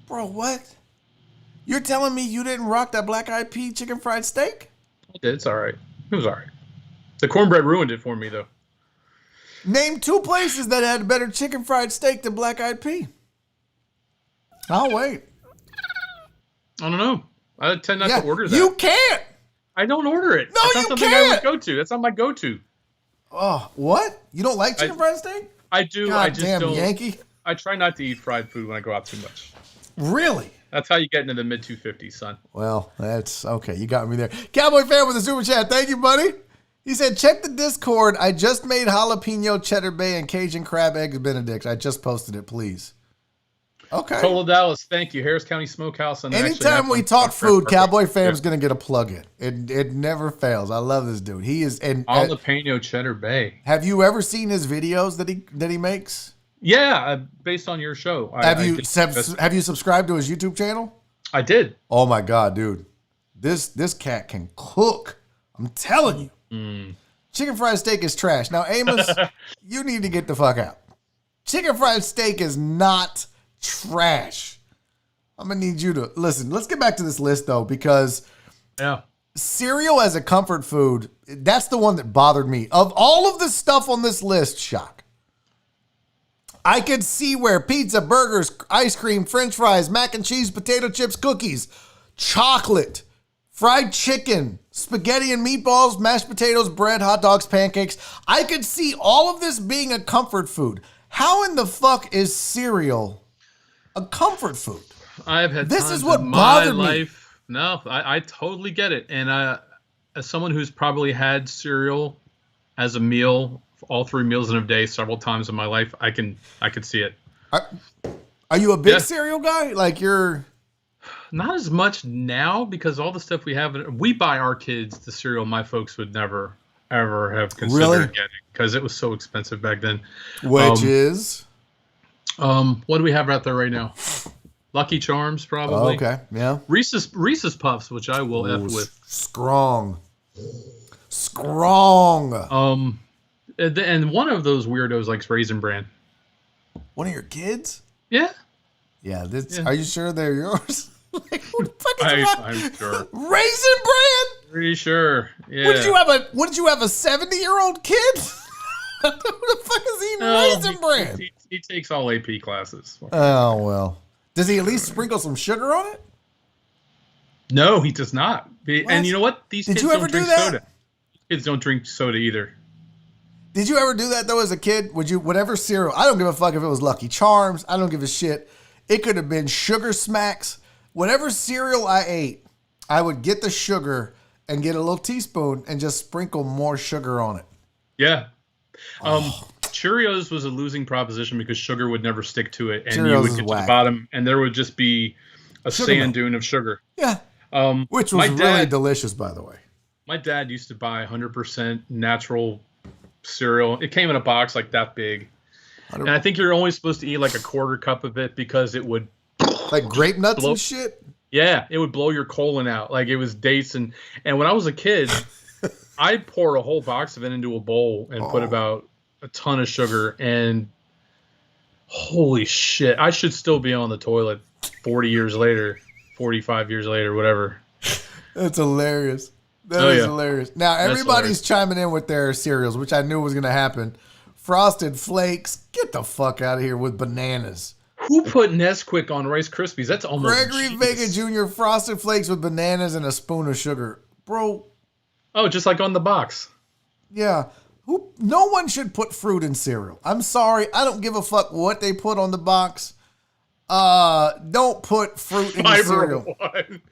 Bro, what? You're telling me you didn't rock that Black Eyed Pea chicken fried steak? It's all right. It was all right. The cornbread ruined it for me, though. Name 2 places that had better chicken fried steak than Black Eyed Pea. I'll wait. I don't know. I tend not to order that. You can't. I don't order it. No, That's you not something can't. I would go to. That's not my go-to. Oh, what? You don't like chicken fried steak? I do. God I just damn don't. Yankee. I try not to eat fried food when I go out too much. Really? That's how you get into the mid-250s, son. Well, that's okay. You got me there. Cowboy fan with a super chat. Thank you, buddy. He said, check the Discord. I just made jalapeno cheddar bay and Cajun crab eggs Benedict. I just posted it, please. Okay. Total Dallas, thank you. Harris County Smokehouse. And anytime we talk food, Cowboy Fam's going to get a plug in. It never fails. I love this dude. He is... Jalapeno cheddar bay. Have you ever seen his videos that he makes? Yeah, based on your show. Have you subscribed to his YouTube channel? I did. Oh my God, dude. This cat can cook. I'm telling you. Mm. Chicken fried steak is trash. Now, Amos, you need to get the fuck out. Chicken fried steak is not trash. I'm going to need you to listen. Let's get back to this list, though, because cereal as a comfort food, that's the one that bothered me. Of all of the stuff on this list, Shock, I could see where pizza, burgers, ice cream, french fries, mac and cheese, potato chips, cookies, chocolate, fried chicken, spaghetti and meatballs, mashed potatoes, bread, hot dogs, pancakes. I could see all of this being a comfort food. How in the fuck is cereal a comfort food? I've had this times is what in bothered my me. life. No, I totally get it. And as someone who's probably had cereal as a meal, all 3 meals in a day, several times in my life, I could see it. Are you a big cereal guy? Like you're not as much now because all the stuff we buy our kids the cereal my folks would never ever have considered getting because it was so expensive back then. Which is what do we have out there right now? Lucky Charms, probably. Oh, okay, yeah. Reese's Puffs, which I will F with. Strong. And one of those weirdos likes Raisin Bran. One of your kids? Yeah. Yeah. Are you sure they're yours? Like, who the fuck is I'm sure. Raisin Bran? Pretty sure. Yeah. What did you have a 70-year-old kid? Who the fuck is eating Raisin Bran? He takes all AP classes. Oh well. Does he at least sprinkle some sugar on it? No, he does not. And you know what? These kids don't drink soda. Kids don't drink soda either. Did you ever do that though as a kid? Whatever cereal? I don't give a fuck if it was Lucky Charms. I don't give a shit. It could have been Sugar Smacks. Whatever cereal I ate, I would get the sugar and get a little teaspoon and just sprinkle more sugar on it. Yeah. Cheerios was a losing proposition because sugar would never stick to it, and Cheerios you would get to the bottom, and there would just be a sand dune of sugar. Yeah. Which was really delicious, by the way. My dad used to buy 100% natural cereal. It came in a box like that big, and I think you're only supposed to eat like a 1/4 cup of it because it would like grape nuts and shit. Yeah, it would blow your colon out. Like it was dates and when I was a kid, I'd pour a whole box of it into a bowl and put about a ton of sugar, and holy shit, I should still be on the toilet 40 years later, 45 years later, whatever. That's hilarious. That is hilarious. Now, everybody's chiming in with their cereals, which I knew was going to happen. Frosted Flakes, get the fuck out of here with bananas. Who put Nesquik on Rice Krispies? That's almost Gregory Vega Jr. Frosted Flakes with bananas and a spoon of sugar. Bro. Oh, just like on the box. Yeah. No one should put fruit in cereal. I'm sorry. I don't give a fuck what they put on the box. Don't put fruit in the cereal. One.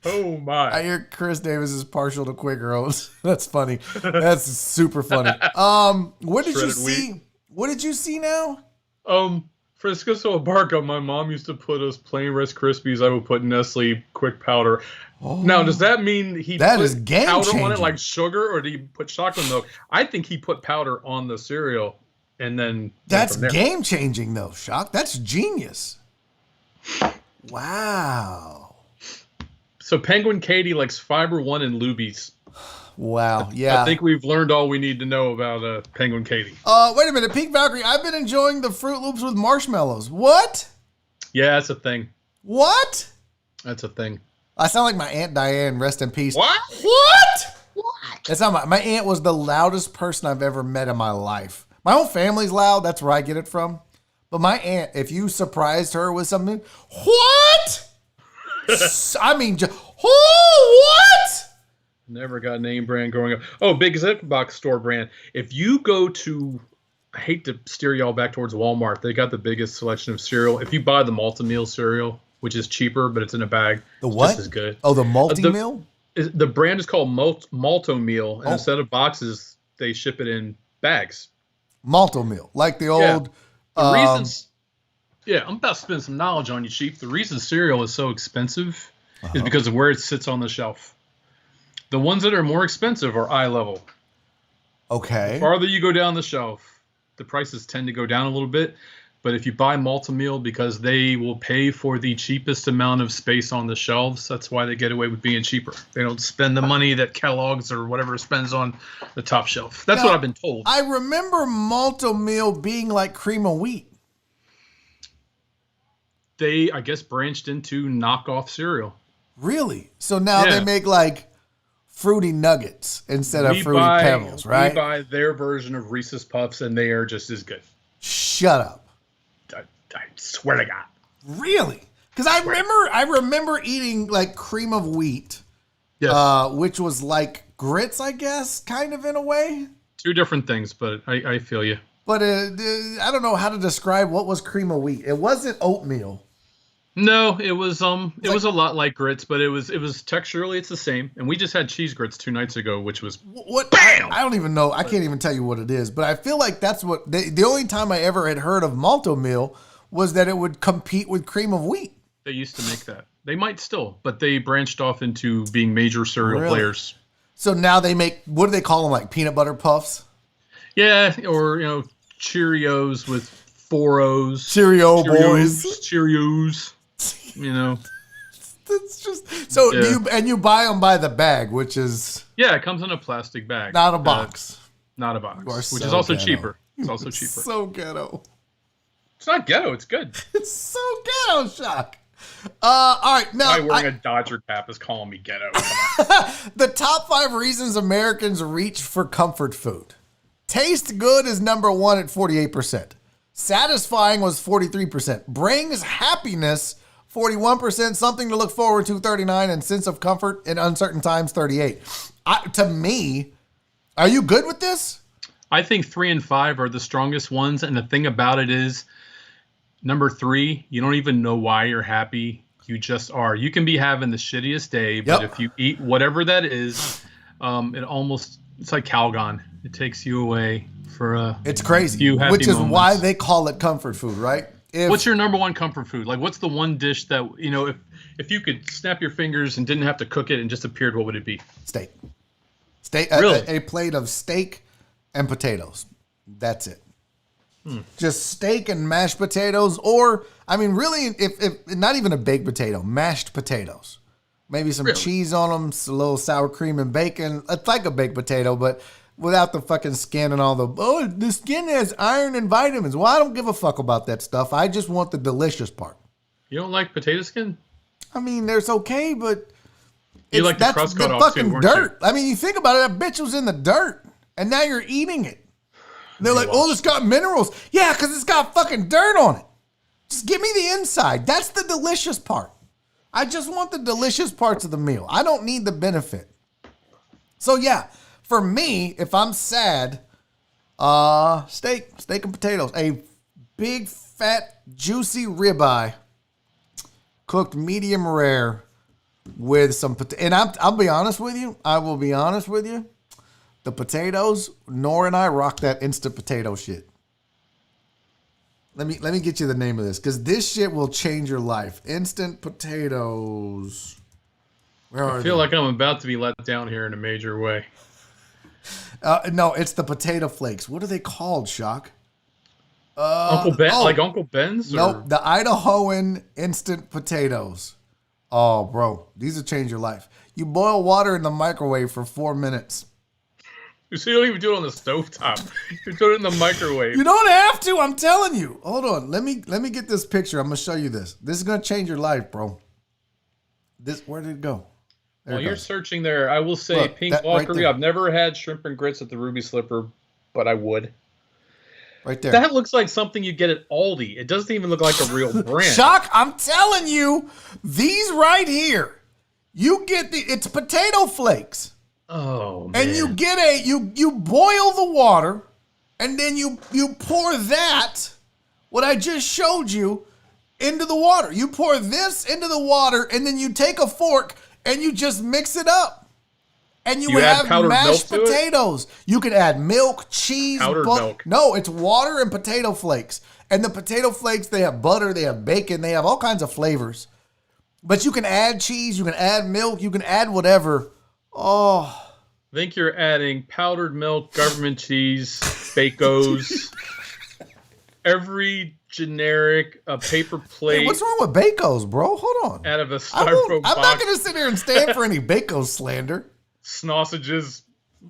Oh my! I hear Chris Davis is partial to Quaker Oats. That's funny. That's super funny. What did you see? Wheat. What did you see now? Frisco Barca. My mom used to put us plain Rice Krispies. I would put Nestle Quick Powder. Oh, now, does that mean he put powder on it like sugar, or did he put chocolate milk? I think he put powder on the cereal, and then that's game changing, though. Shock. That's genius. Wow. So Penguin Katie likes Fiber One and Lubies. Wow, yeah. I think we've learned all we need to know about Penguin Katie. Wait a minute, Pink Valkyrie. I've been enjoying the Fruit Loops with marshmallows. What? Yeah, that's a thing. What? That's a thing. I sound like my Aunt Diane. Rest in peace. What? That's not my aunt was the loudest person I've ever met in my life. My whole family's loud. That's where I get it from. But my aunt, if you surprised her with something, what? I mean, what? Never got name brand growing up. Oh, Big Zipbox store brand. If you go to, I hate to steer y'all back towards Walmart. They got the biggest selection of cereal. If you buy the multi-meal cereal, which is cheaper, but it's in a bag, the what? Just as good. Oh, the multi-meal? The brand is called Malto-Meal, and instead of boxes, they ship it in bags. Malto-Meal, like the old. The reasons. Yeah, I'm about to spend some knowledge on you, Chief. The reason cereal is so expensive is because of where it sits on the shelf. The ones that are more expensive are eye level. Okay. The farther you go down the shelf, the prices tend to go down a little bit. But if you buy Malt-O-Meal, because they will pay for the cheapest amount of space on the shelves, that's why they get away with being cheaper. They don't spend the money that Kellogg's or whatever spends on the top shelf. That's what I've been told. I remember Malt-O-Meal being like cream of wheat. They, I guess, branched into knockoff cereal. Really? So now they make like Fruity Nuggets instead of Fruity Pebbles, right? We buy their version of Reese's Puffs, and they are just as good. Shut up. I swear to God. Really? Because I remember eating like cream of wheat, which was like grits, I guess, kind of in a way. Two different things, but I feel you. But I don't know how to describe what was cream of wheat. It wasn't oatmeal. No, it was was a lot like grits, but it was texturally it's the same. And we just had cheese grits 2 nights ago, which was what? I don't even know. I can't even tell you what it is. But I feel like that's what the only time I ever had heard of Malt-O-Meal was that it would compete with cream of wheat. They used to make that. They might still, but they branched off into being major cereal players. So now they make, what do they call them? Like peanut butter puffs? Yeah, or Cheerios with 4 O's. Cheerio boys. Cheerios. It's just so. You buy them by the bag, which is it comes in a plastic bag, not a box. Not a box, which is also cheaper. It's also cheaper. So ghetto. It's not ghetto. It's good. It's so ghetto, Shock. All right, now wearing a Dodger cap is calling me ghetto. The top 5 reasons Americans reach for comfort food. Taste good is number 1 at 48%. Satisfying was 43%. Brings happiness 41%. Something to look forward to 39%. And sense of comfort in uncertain times 38%. To me, are you good with this? I think 3 and 5 are the strongest ones. And the thing about it is, number 3, you don't even know why you're happy. You just are. You can be having the shittiest day, but if you eat whatever that is, it's like Calgon. It takes you away for it's crazy, few happy which is moments. why they call it comfort food, right? What's your number 1 comfort food? Like, what's the one dish that, if you could snap your fingers and didn't have to cook it and just appeared, what would it be? Steak. Really? A plate of steak and potatoes. That's it. Just steak and mashed potatoes, or really, if not even a baked potato, mashed potatoes, maybe some cheese on them, a little sour cream and bacon. It's like a baked potato, but without the fucking skin and all the skin has iron and vitamins. Well, I don't give a fuck about that stuff. I just want the delicious part. You don't like potato skin? There's okay, but you like the crust cut off fucking too, dirt. You think about it, that bitch was in the dirt, and now you're eating it. They're like, it's got minerals. Yeah, because it's got fucking dirt on it. Just give me the inside. That's the delicious part. I just want the delicious parts of the meal. I don't need the benefit. So yeah, for me, if I'm sad, steak and potatoes. A big, fat, juicy ribeye, cooked medium rare with some potato. And I'll be honest with you. I will be honest with you. The potatoes, Nora and I rock that instant potato shit. Let me get you the name of this, because this shit will change your life. Instant potatoes. Where are I feel like I'm about to be let down here in a major way. No, it's the potato flakes. What are they called, Shock? Uncle Ben, like Uncle Ben's? Nope, the Idahoan instant potatoes. Oh, bro, these will change your life. You boil water in the microwave for 4 minutes. So you don't even do it on the stovetop. You do it in the microwave. You don't have to. I'm telling you. Hold on. Let me get this picture. I'm gonna show you this. This is gonna change your life, bro. Where did it go? While you're searching there, I will say, Look, Pink right Walkery. I've never had shrimp and grits at the Ruby Slipper, but I would. Right there. That looks like something you get at Aldi. It doesn't even look like a real brand. Shock, I'm telling you, these right here, you get it's potato flakes. Oh, man. And you get you boil the water, and then you pour that, what I just showed you, into the water. You pour this into the water, and then you take a fork and you just mix it up. And you have mashed potatoes. You can add milk, cheese, powdered milk. No, it's water and potato flakes. And the potato flakes, they have butter, they have bacon, they have all kinds of flavors. But you can add cheese, you can add milk, you can add whatever. Oh. I think you're adding powdered milk, government cheese, Bacos, every generic paper plate. Hey, what's wrong with Bacos, bro? Hold on. Out of a styrofoam box. I'm not going to sit here and stand for any Bacos slander. Sausages,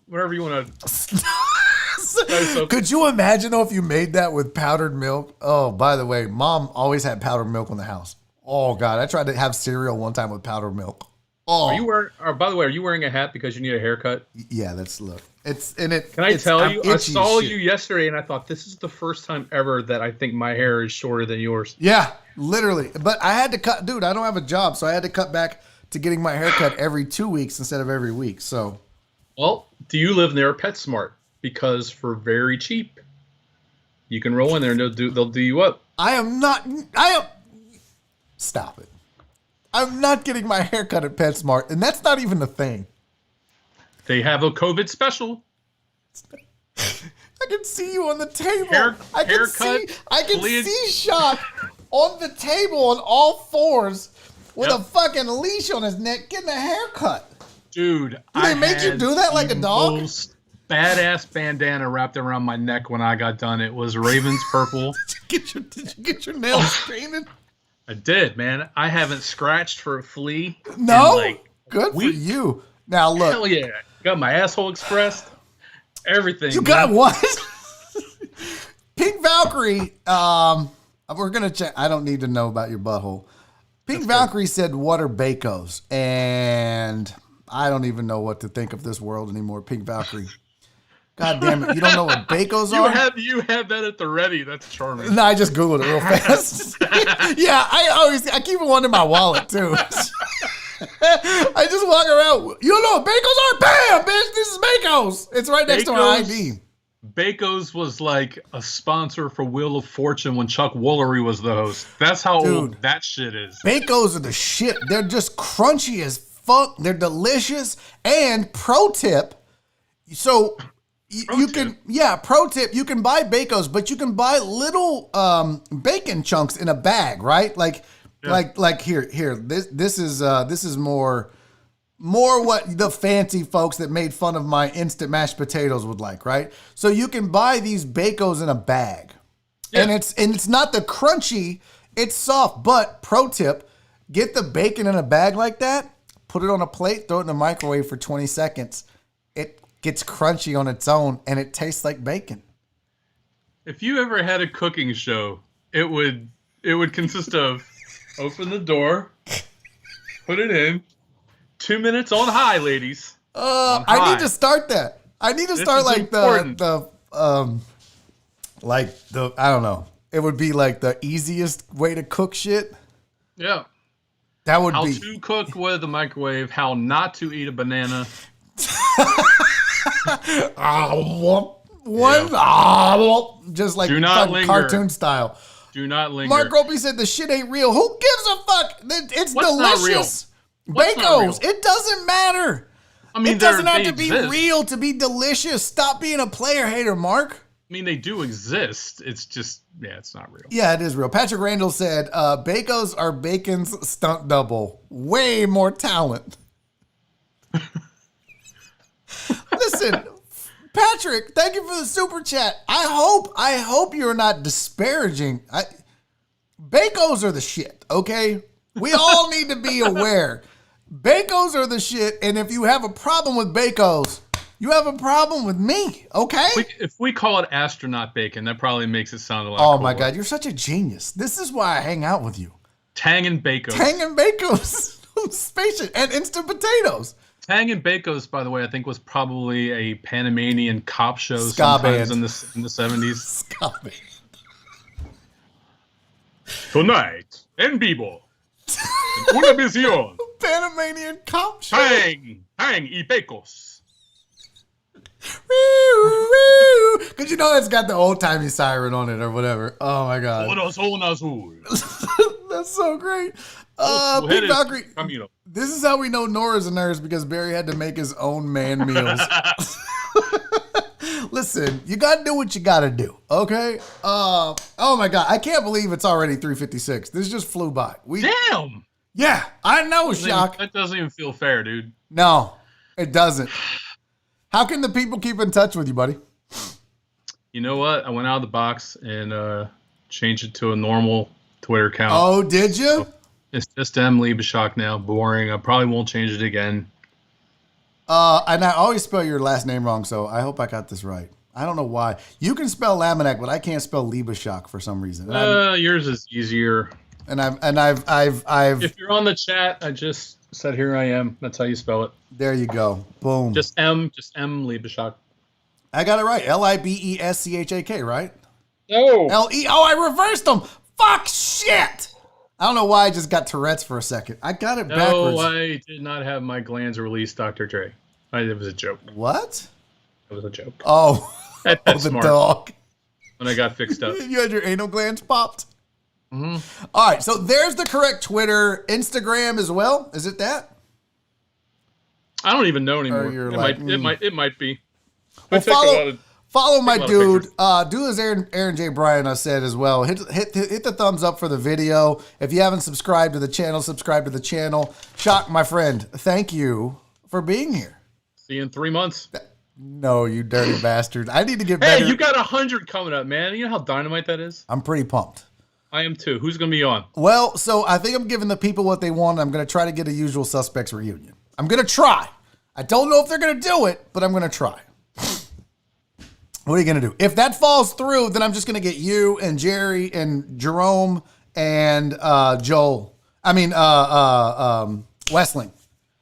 whatever you want to. Could you imagine though if you made that with powdered milk? Oh, by the way, Mom always had powdered milk in the house. Oh God, I tried to have cereal one time with powdered milk. Oh, are you wearing? Or by the way, are you wearing a hat because you need a haircut? Yeah, look. It's in it. Can I tell you? I saw you yesterday, and I thought this is the first time ever that I think my hair is shorter than yours. Yeah, literally. But I had to cut, dude. I don't have a job, so I had to cut back to getting my haircut every 2 weeks instead of every week. So, well, do you live near PetSmart? Because for very cheap, you can roll in there and they'll do you up. Stop it. I'm not getting my hair cut at PetSmart, and that's not even a thing. They have a COVID special. I can see you on the table. I can see Shock on the table on all fours with a fucking leash on his neck getting a haircut. Dude, do they make you do that like a dog? Badass bandana wrapped around my neck when I got done. It was Ravens purple. Did you get your nails painted? I did, man. I haven't scratched for a flea. No? Good for you. Now look. Hell yeah. Got my asshole expressed. Everything. You got what? Pink Valkyrie, we're going to check. I don't need to know about your butthole. Pink Valkyrie said, what are Bacos? And I don't even know what to think of this world anymore. Pink Valkyrie. God damn it. You don't know what Bacos are? You have that at the ready. That's charming. No, I just Googled it real fast. Yeah, I keep one in my wallet too. I just walk around. You don't know what Bacos are? Bam, bitch, this is Bacos. It's right next to my ID. Bacos was like a sponsor for Wheel of Fortune when Chuck Woolery was the host. That's how old that shit is. Bacos are the shit. They're just crunchy as fuck. They're delicious. And pro tip, so you can buy Bacos, but you can buy little bacon chunks in a bag, right? Like here. This is more what the fancy folks that made fun of my instant mashed potatoes would like, right? So you can buy these Bacos in a bag, and it's not the crunchy, it's soft. But pro tip, get the bacon in a bag like that, put it on a plate, throw it in the microwave for 20 seconds. It gets crunchy on its own, and it tastes like bacon. If you ever had a cooking show, it would consist of open the door, put it in, 2 minutes on high, ladies. I need to start that. I need to start like the I don't know. It would be like the easiest way to cook shit. Yeah. That would be how to cook with the microwave, how not to eat a banana. Just like do not linger. Cartoon style. Do not linger. Mark Gropey said the shit ain't real. Who gives a fuck? It's delicious. Bacos. It doesn't matter. I mean, it doesn't have to be real to be delicious. Stop being a player hater, Mark. I mean, they do exist. It's just, it's not real. Yeah, it is real. Patrick Randall said, Bacos are bacon's stunt double. Way more talent. Listen, Patrick, thank you for the super chat. I hope you're not disparaging. Bacos are the shit, okay? We all need to be aware. Bacos are the shit, and if you have a problem with Bacos, you have a problem with me, okay? If we call it astronaut bacon, that probably makes it sound a lot cooler. My God, you're such a genius. This is why I hang out with you. Tang and Bacos. Tang and Bacos. Spaceship and instant potatoes. Tang and Bacos, by the way, I think was probably a Panamanian cop show ska sometimes band. in the 70s. Ska band. Tonight, en vivo. Una visión. Panamanian cop show. Tang y Bacos. Because you know it's got the old timey siren on it or whatever. Oh my God. Corazón azul. That's so great. Pink Valkyrie. This is how we know Nora's a nurse, because Barry had to make his own man meals. Listen, you got to do what you got to do, okay? Oh my God. I can't believe it's already 3:56. This just flew by. Damn. Yeah, I know, Shock. That doesn't even feel fair, dude. No, it doesn't. How can the people keep in touch with you, buddy? You know what? I went out of the box and changed it to a normal Twitter account. Oh, did you? So it's just LEBISCHAK now. Boring. I probably won't change it again. And I always spell your last name wrong, so I hope I got this right. I don't know why. You can spell Laminack, but I can't spell LEBISCHAK for some reason. Yours is easier. And I've. If you're on the chat, I just said here I am. That's how you spell it. There you go. Boom. Just M LEBISCHAK. I got it right. LIBESCHAK, right? No. LE. Oh, I reversed them. Fuck shit. I don't know why I just got Tourette's for a second. I got it backwards. No, I did not have my glands released, Dr. Dre. It was a joke. What? It was a joke. Oh, That's the smart. dog. When I got fixed up. You had your anal glands popped? Mm-hmm. All right, so there's the correct Twitter. Instagram as well? Is it that? I don't even know anymore. It might be. Well, follow my dude. Do as Aaron J. Bryan said as well. Hit the thumbs up for the video. If you haven't subscribed to the channel, subscribe to the channel. Shock, my friend, thank you for being here. See you in 3 months. No, you dirty bastard. I need to get better. Hey, you got 100 coming up, man. You know how dynamite that is? I'm pretty pumped. I am too. Who's going to be on? Well, so I think I'm giving the people what they want. I'm going to try to get a Usual Suspects reunion. I'm going to try. I don't know if they're going to do it, but I'm going to try. What are you going to do? If that falls through, then I'm just going to get you and Jerry and Jerome and Joel. I mean, Westling.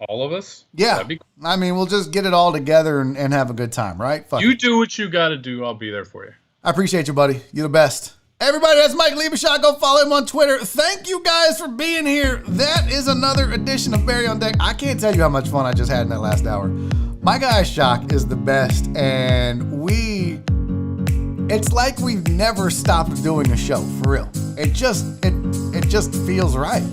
All of us? Yeah. I mean, we'll just get it all together and have a good time, right? Fuck you it. do what you got to do. I'll be there for you. I appreciate you, buddy. You're the best. Everybody, that's Mike LEBISCHAK. Go follow him on Twitter. Thank you guys for being here. That is another edition of Barry on Deck. I can't tell you how much fun I just had in that last hour. My guy Shock is the best, and it's like we've never stopped doing a show, for real. It just feels right.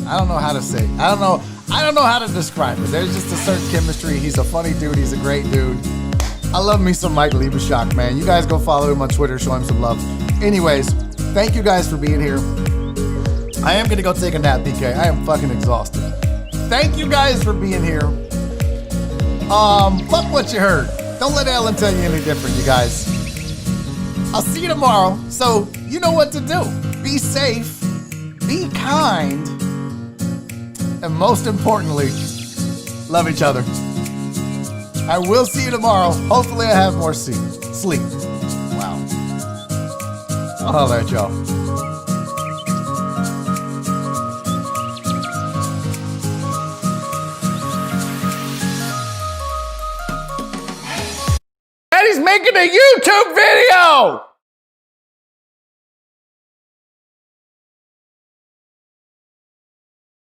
I don't know how to say it. I don't know how to describe it. There's just a certain chemistry. He's a funny dude. He's a great dude. I love me some Mike LEBISCHAK, man. You guys go follow him on Twitter. Show him some love. Anyways, thank you guys for being here. I am going to go take a nap, BK. I am fucking exhausted. Thank you guys for being here. Fuck what you heard. Don't let Ellen tell you any different, you guys. I'll see you tomorrow. So you know what to do. Be safe. Be kind. And most importantly, love each other. I will see you tomorrow. Hopefully I have more sleep. Wow. I'll holler at y'all. Daddy's making a YouTube video!